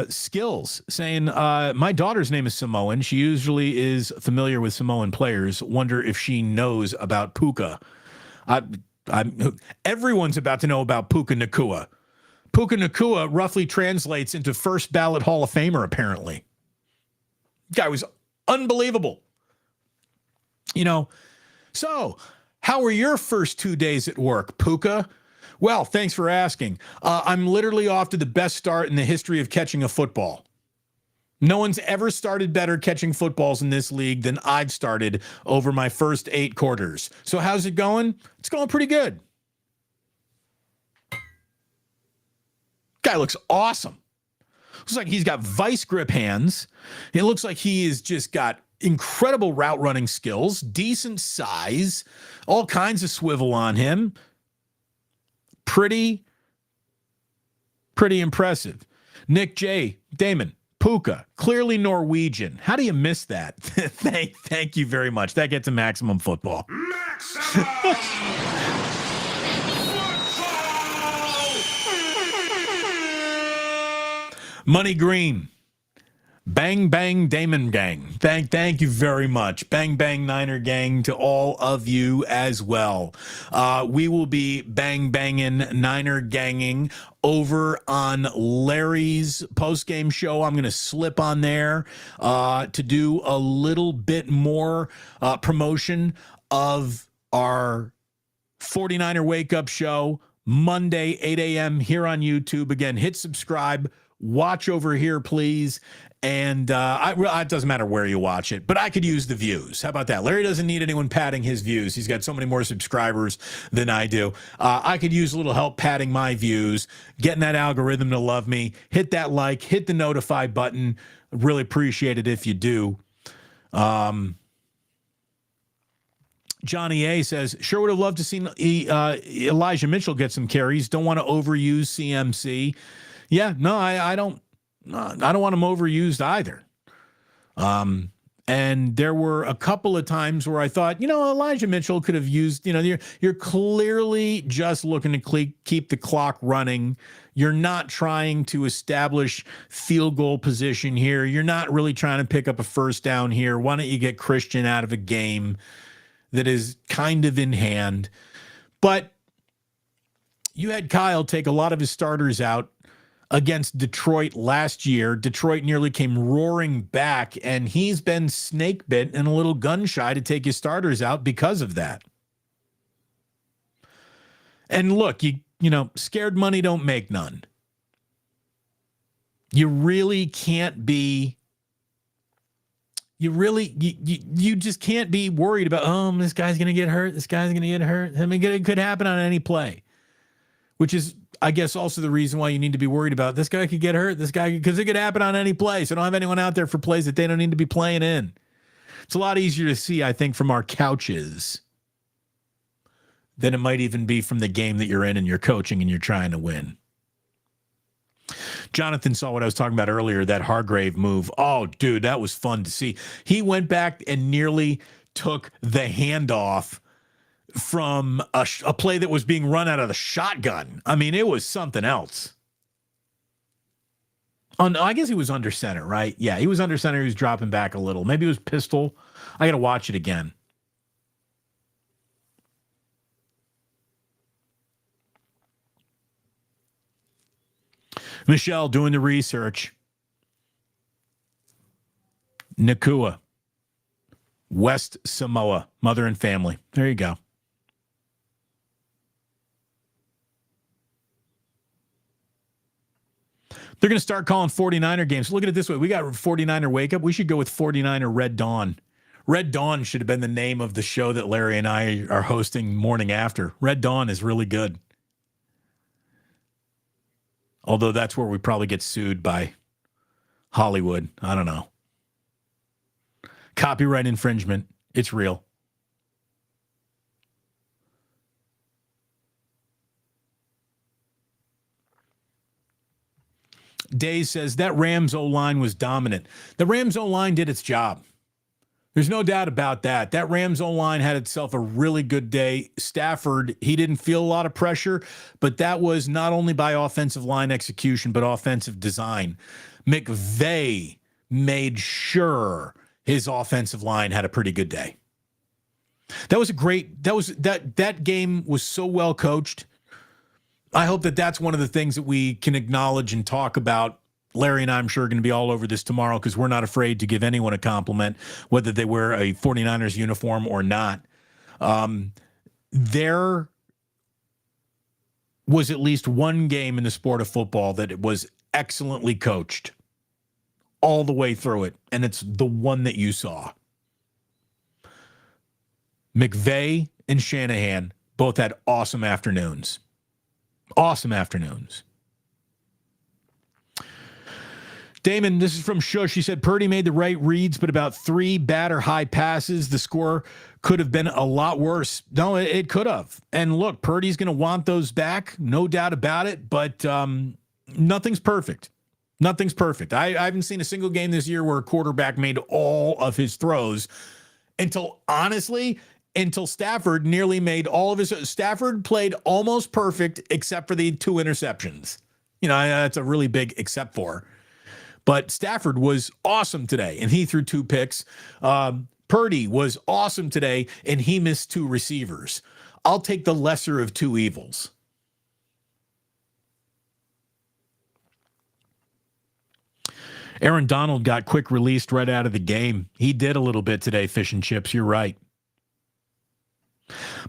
Skills saying, my daughter's name is Samoan. She usually is familiar with Samoan players. Wonder if she knows about Puka. Everyone's about to know about Puka Nakua. Puka Nakua roughly translates into first ballot Hall of Famer, apparently. Guy was unbelievable. You know, so how were your first 2 days at work, Puka? Well, thanks for asking. I'm literally off to the best start in the history of catching a football. No one's ever started better catching footballs in this league than I've started over my first 8 quarters. So how's it going? It's going pretty good. Guy looks awesome. Looks like he's got vice grip hands. It looks like he has just got incredible route running skills, decent size, all kinds of swivel on him. Pretty impressive. Nick J. Damon, Puka, clearly Norwegian. How do you miss that? Thank you very much. That gets a maximum football. Maximum football! Money Green. Bang, bang, Damon gang. Thank you very much. Bang, bang, Niner gang to all of you as well. We will be bang, banging, Niner ganging over on Larry's postgame show. I'm going to slip on there to do a little bit more promotion of our 49er Wake Up Show, Monday, 8 a.m. here on YouTube. Again, hit subscribe. Watch over here, please. And it doesn't matter where you watch it, but I could use the views. How about that? Larry doesn't need anyone padding his views. He's got so many more subscribers than I do. I could use a little help padding my views, getting that algorithm to love me. Hit that like, hit the notify button. Really appreciate it if you do. Johnny A says, sure would have loved to see Elijah Mitchell get some carries. Don't want to overuse CMC. Yeah, no, I don't want him overused either. And there were a couple of times where I thought, Elijah Mitchell could have used, you're clearly just looking to keep the clock running. You're not trying to establish field goal position here. You're not really trying to pick up a first down here. Why don't you get Christian out of a game that is kind of in hand? But you had Kyle take a lot of his starters out against Detroit last year. Detroit nearly came roaring back, and he's been snake bit and a little gun shy to take his starters out because of that. And look, scared money don't make none. You really can't be. You just can't be worried about, this guy's going to get hurt. This guy's going to get hurt. I mean, it could happen on any play, which is, I guess, also the reason why you need to be worried about this guy could get hurt. Because it could happen on any play. So don't have anyone out there for plays that they don't need to be playing in. It's a lot easier to see, I think, from our couches than it might even be from the game that you're in and you're coaching and you're trying to win. Jonathan saw what I was talking about earlier, that Hargrave move. Oh, dude, that was fun to see. He went back and nearly took the handoff from a play that was being run out of the shotgun. I mean, it was something else. I guess he was under center, right? Yeah, he was under center. He was dropping back a little. Maybe it was pistol. I got to watch it again. Michelle doing the research. Nakua, West Samoa, mother and family. There you go. They're going to start calling 49er games. Look at it this way. We got 49er Wake Up. We should go with 49er Red Dawn. Red Dawn should have been the name of the show that Larry and I are hosting morning after. Red Dawn is really good. Although that's where we probably get sued by Hollywood. I don't know. Copyright infringement. It's real. Days says that Rams O-line was dominant. The Rams O-line did its job. There's no doubt about that. That Rams O-line had itself a really good day. Stafford, he didn't feel a lot of pressure, but that was not only by offensive line execution, but offensive design. McVay made sure his offensive line had a pretty good day. That game was so well coached. I hope that that's one of the things that we can acknowledge and talk about. Larry and I, I'm sure, are going to be all over this tomorrow because we're not afraid to give anyone a compliment, whether they wear a 49ers uniform or not. There was at least one game in the sport of football that it was excellently coached all the way through it, and it's the one that you saw. McVay and Shanahan both had awesome afternoons. Awesome afternoons. Damon, this is from Shush. He said Purdy made the right reads, but about 3 bad or high passes. The score could have been a lot worse. No, it could have. And look, Purdy's going to want those back, no doubt about it, but nothing's perfect. Nothing's perfect. I haven't seen a single game this year where a quarterback made all of his throws until Stafford nearly made all of his. Stafford played almost perfect except for the 2 interceptions. That's a really big except for. But Stafford was awesome today, and he threw 2 picks. Purdy was awesome today, and he missed 2 receivers. I'll take the lesser of 2 evils. Aaron Donald got quick released right out of the game. He did a little bit today, fish and chips. You're right.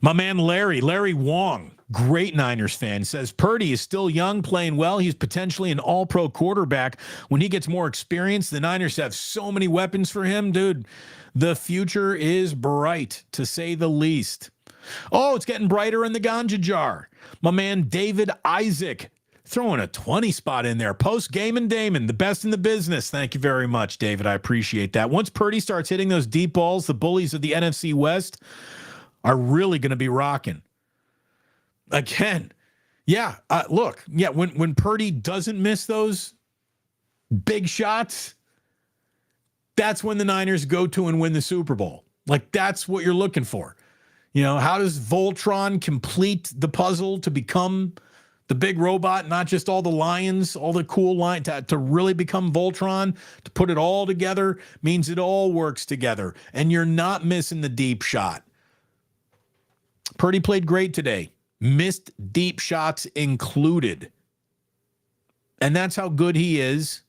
My man Larry Wong, great Niners fan, says Purdy is still young, playing well. He's potentially an all-pro quarterback. When he gets more experience, the Niners have so many weapons for him. Dude, the future is bright, to say the least. Oh, it's getting brighter in the ganja jar. My man David Isaac throwing a 20 spot in there. Postgame and Damon, the best in the business. Thank you very much, David. I appreciate that. Once Purdy starts hitting those deep balls, the bullies of the NFC West are really going to be rocking. Again, when Purdy doesn't miss those big shots, that's when the Niners go to and win the Super Bowl. Like, that's what you're looking for. How does Voltron complete the puzzle to become the big robot, not just all the lions, all the cool lines, to really become Voltron, to put it all together means it all works together, and you're not missing the deep shot. Purdy played great today. Missed deep shots included. And that's how good he is.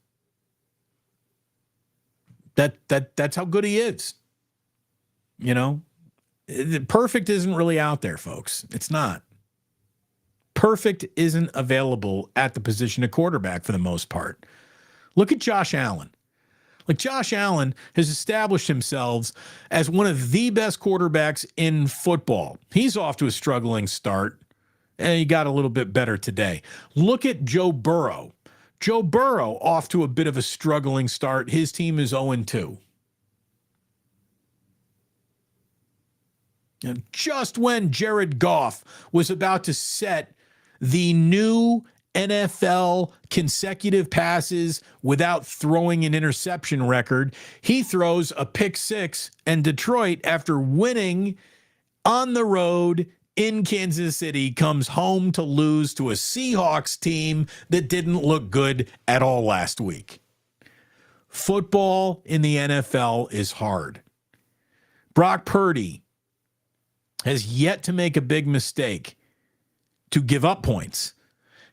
That's how good he is. Perfect isn't really out there, folks. It's not. Perfect isn't available at the position of quarterback for the most part. Look at Josh Allen. Like, Josh Allen has established himself as one of the best quarterbacks in football. He's off to a struggling start, and he got a little bit better today. Look at Joe Burrow. Joe Burrow off to a bit of a struggling start. His team is 0-2. And just when Jared Goff was about to set the new NFL consecutive passes without throwing an interception record, he throws a pick 6, and Detroit, after winning on the road in Kansas City, comes home to lose to a Seahawks team that didn't look good at all last week. Football in the NFL is hard. Brock Purdy has yet to make a big mistake to give up points.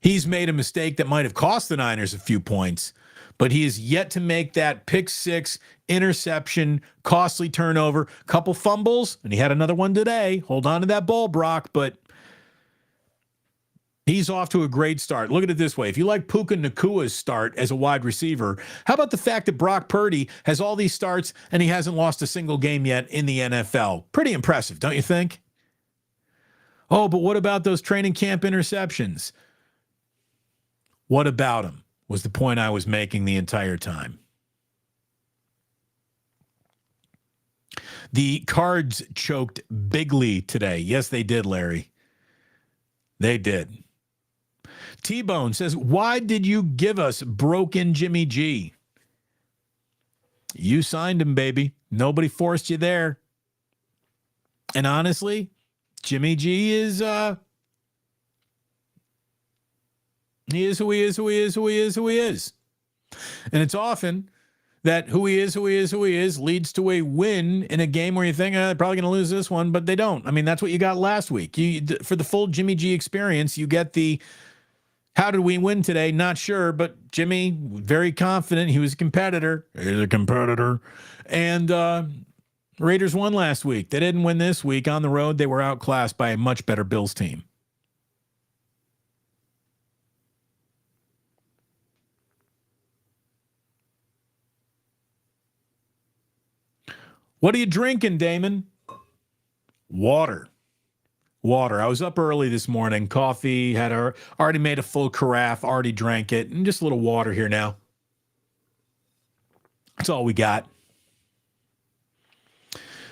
He's made a mistake that might have cost the Niners a few points, but he has yet to make that pick 6, interception, costly turnover, couple fumbles, and he had another one today. Hold on to that ball, Brock, but he's off to a great start. Look at it this way. If you like Puka Nakua's start as a wide receiver, how about the fact that Brock Purdy has all these starts and he hasn't lost a single game yet in the NFL? Pretty impressive, don't you think? Oh, but what about those training camp interceptions? What about him was the point I was making the entire time. The Cards choked bigly today. Yes, they did, Larry. They did. T-Bone says, why did you give us broken Jimmy G? You signed him, baby. Nobody forced you there. And honestly, Jimmy G is... He is who he is, who he is, who he is, who he is. And it's often that who he is, who he is, who he is leads to a win in a game where you think, they're probably going to lose this one, but they don't. I mean, that's what you got last week. For the full Jimmy G experience, you get the how did we win today? Not sure, but Jimmy, very confident. He was a competitor. He's a competitor. And Raiders won last week. They didn't win this week. On the road, they were outclassed by a much better Bills team. What are you drinking, Damon? Water. I was up early this morning. Coffee, already made a full carafe, already drank it, and just a little water here now. That's all we got.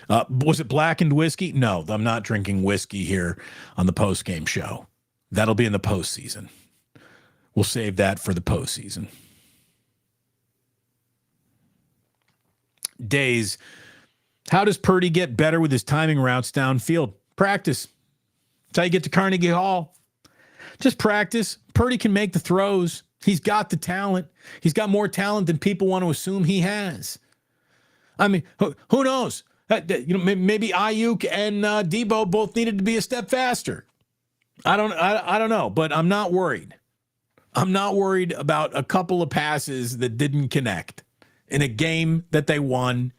Was it blackened whiskey? No, I'm not drinking whiskey here on the post-game show. That'll be in the postseason. We'll save that for the postseason. Days. How does Purdy get better with his timing routes downfield? Practice. That's how you get to Carnegie Hall. Just practice. Purdy can make the throws. He's got the talent. He's got more talent than people want to assume he has. I mean, who knows? Maybe Ayuk and Debo both needed to be a step faster. I don't know, but I'm not worried. I'm not worried about a couple of passes that didn't connect in a game that they won,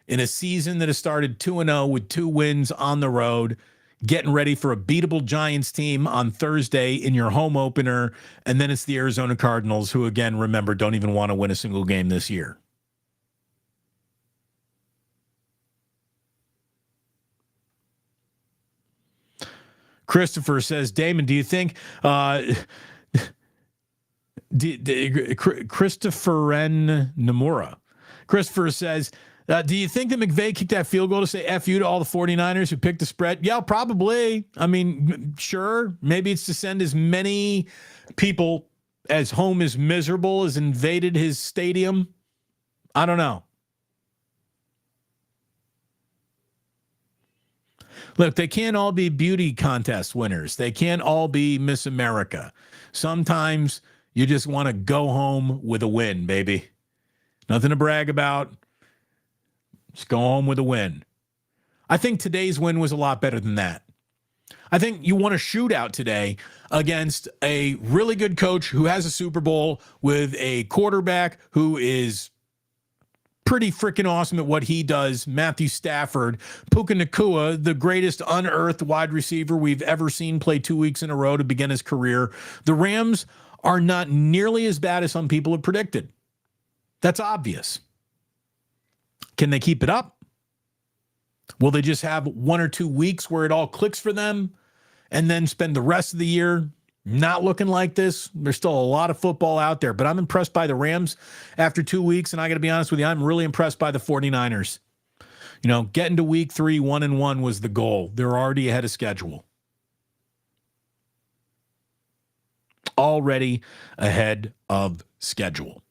in a season that has started 2-0 with 2 wins on the road, getting ready for a beatable Giants team on Thursday in your home opener, and then it's the Arizona Cardinals, who, again, remember, don't even want to win a single game this year. Christopher says, Damon, do you think Christopher N. Nomura. Christopher says, do you think that McVay kicked that field goal to say F you to all the 49ers who picked the spread? Yeah, probably. I mean, sure. Maybe it's to send as many people as home is miserable as invaded his stadium. I don't know. Look, they can't all be beauty contest winners. They can't all be Miss America. Sometimes you just want to go home with a win, baby. Nothing to brag about. Just go home with a win. I think today's win was a lot better than that. I think you want a shootout today against a really good coach who has a Super Bowl with a quarterback who is pretty freaking awesome at what he does, Matthew Stafford. Puka Nacua, the greatest unearthed wide receiver we've ever seen play 2 weeks in a row to begin his career. The Rams are not nearly as bad as some people have predicted. That's obvious. Can they keep it up? Will they just have 1 or 2 weeks where it all clicks for them and then spend the rest of the year not looking like this? There's still a lot of football out there, but I'm impressed by the Rams after 2 weeks, and I got to be honest with you, I'm really impressed by the 49ers. You know, getting to week 3, 1-1 was the goal. They're already ahead of schedule. Already ahead of schedule.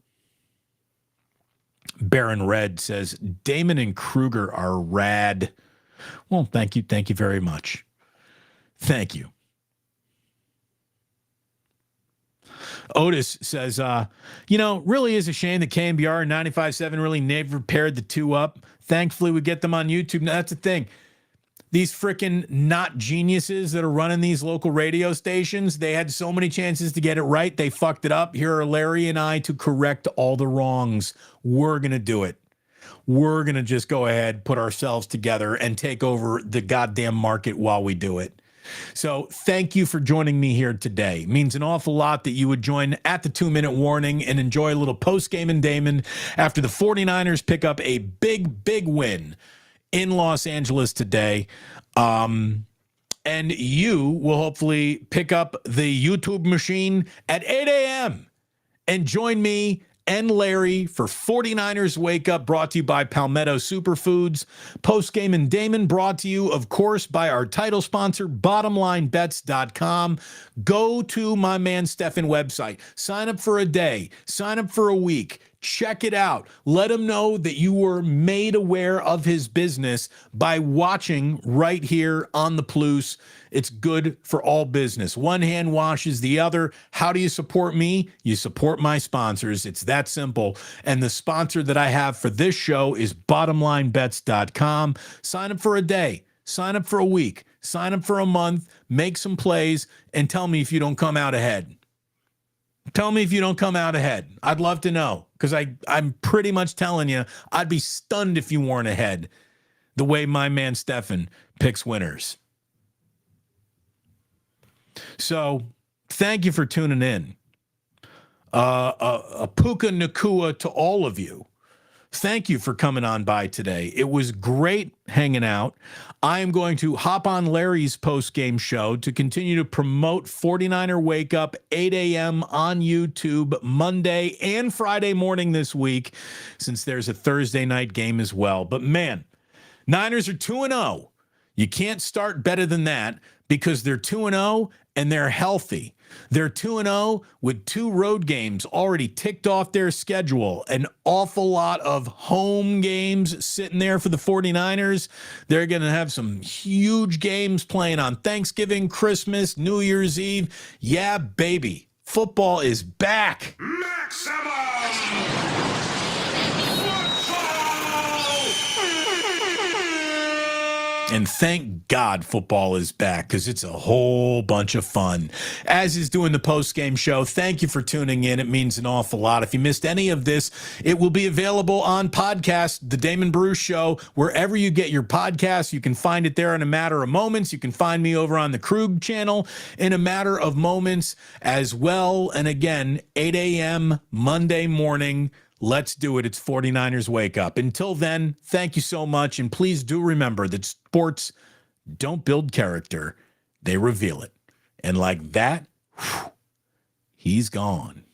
Baron Red says, Damon and Kruger are rad. Well, thank you. Thank you very much. Thank you. Otis says, really is a shame that KMBR and 95.7 really never paired the two up. Thankfully, we get them on YouTube. Now, that's the thing. These freaking not geniuses that are running these local radio stations, they had so many chances to get it right. They fucked it up. Here are Larry and I to correct all the wrongs. We're going to do it. We're going to just go ahead, put ourselves together, and take over the goddamn market while we do it. So thank you for joining me here today. It means an awful lot that you would join at the 2-minute warning and enjoy a little post-game and Damon after the 49ers pick up a big, big win in Los Angeles today. And you will hopefully pick up the YouTube machine at 8 a.m. and join me and Larry for 49ers Wake Up, brought to you by Palmetto Superfoods. Postgame and Damon, brought to you, of course, by our title sponsor, BottomLineBets.com. Go to my man Stefan website. Sign up for a day. Sign up for a week. Check it out. Let him know that you were made aware of his business by watching right here on the Plus. It's good for all business. One hand washes the other. How do you support me? You support my sponsors. It's that simple. And the sponsor that I have for this show is BottomLineBets.com. Sign up for a day. Sign up for a week. Sign up for a month. Make some plays and tell me if you don't come out ahead. Tell me if you don't come out ahead. I'd love to know, because I'm pretty much telling you, I'd be stunned if you weren't ahead the way my man Stefan picks winners. So thank you for tuning in. A Puka Nacua to all of you thank you for coming on by today. It was great hanging out. I am going to hop on Larry's post-game show to continue to promote 49er Wake Up, 8 a.m. on YouTube, Monday and Friday morning this week, since there's a Thursday night game as well. But man, Niners are 2-0. You can't start better than that because they're 2-0 and they're healthy. They're 2-0 with 2 road games already ticked off their schedule. An awful lot of home games sitting there for the 49ers. They're going to have some huge games playing on Thanksgiving, Christmas, New Year's Eve. Yeah, baby. Football is back. Maximum! And thank God football is back because it's a whole bunch of fun. As is doing the post-game show, thank you for tuning in. It means an awful lot. If you missed any of this, it will be available on podcast, The Damon Bruce Show, wherever you get your podcasts. You can find it there in a matter of moments. You can find me over on the Krug channel in a matter of moments as well. And again, 8 a.m. Monday morning. Let's do it. It's 49ers Wake Up. Until then, thank you so much. And please do remember that sports don't build character. They reveal it. And like that, he's gone.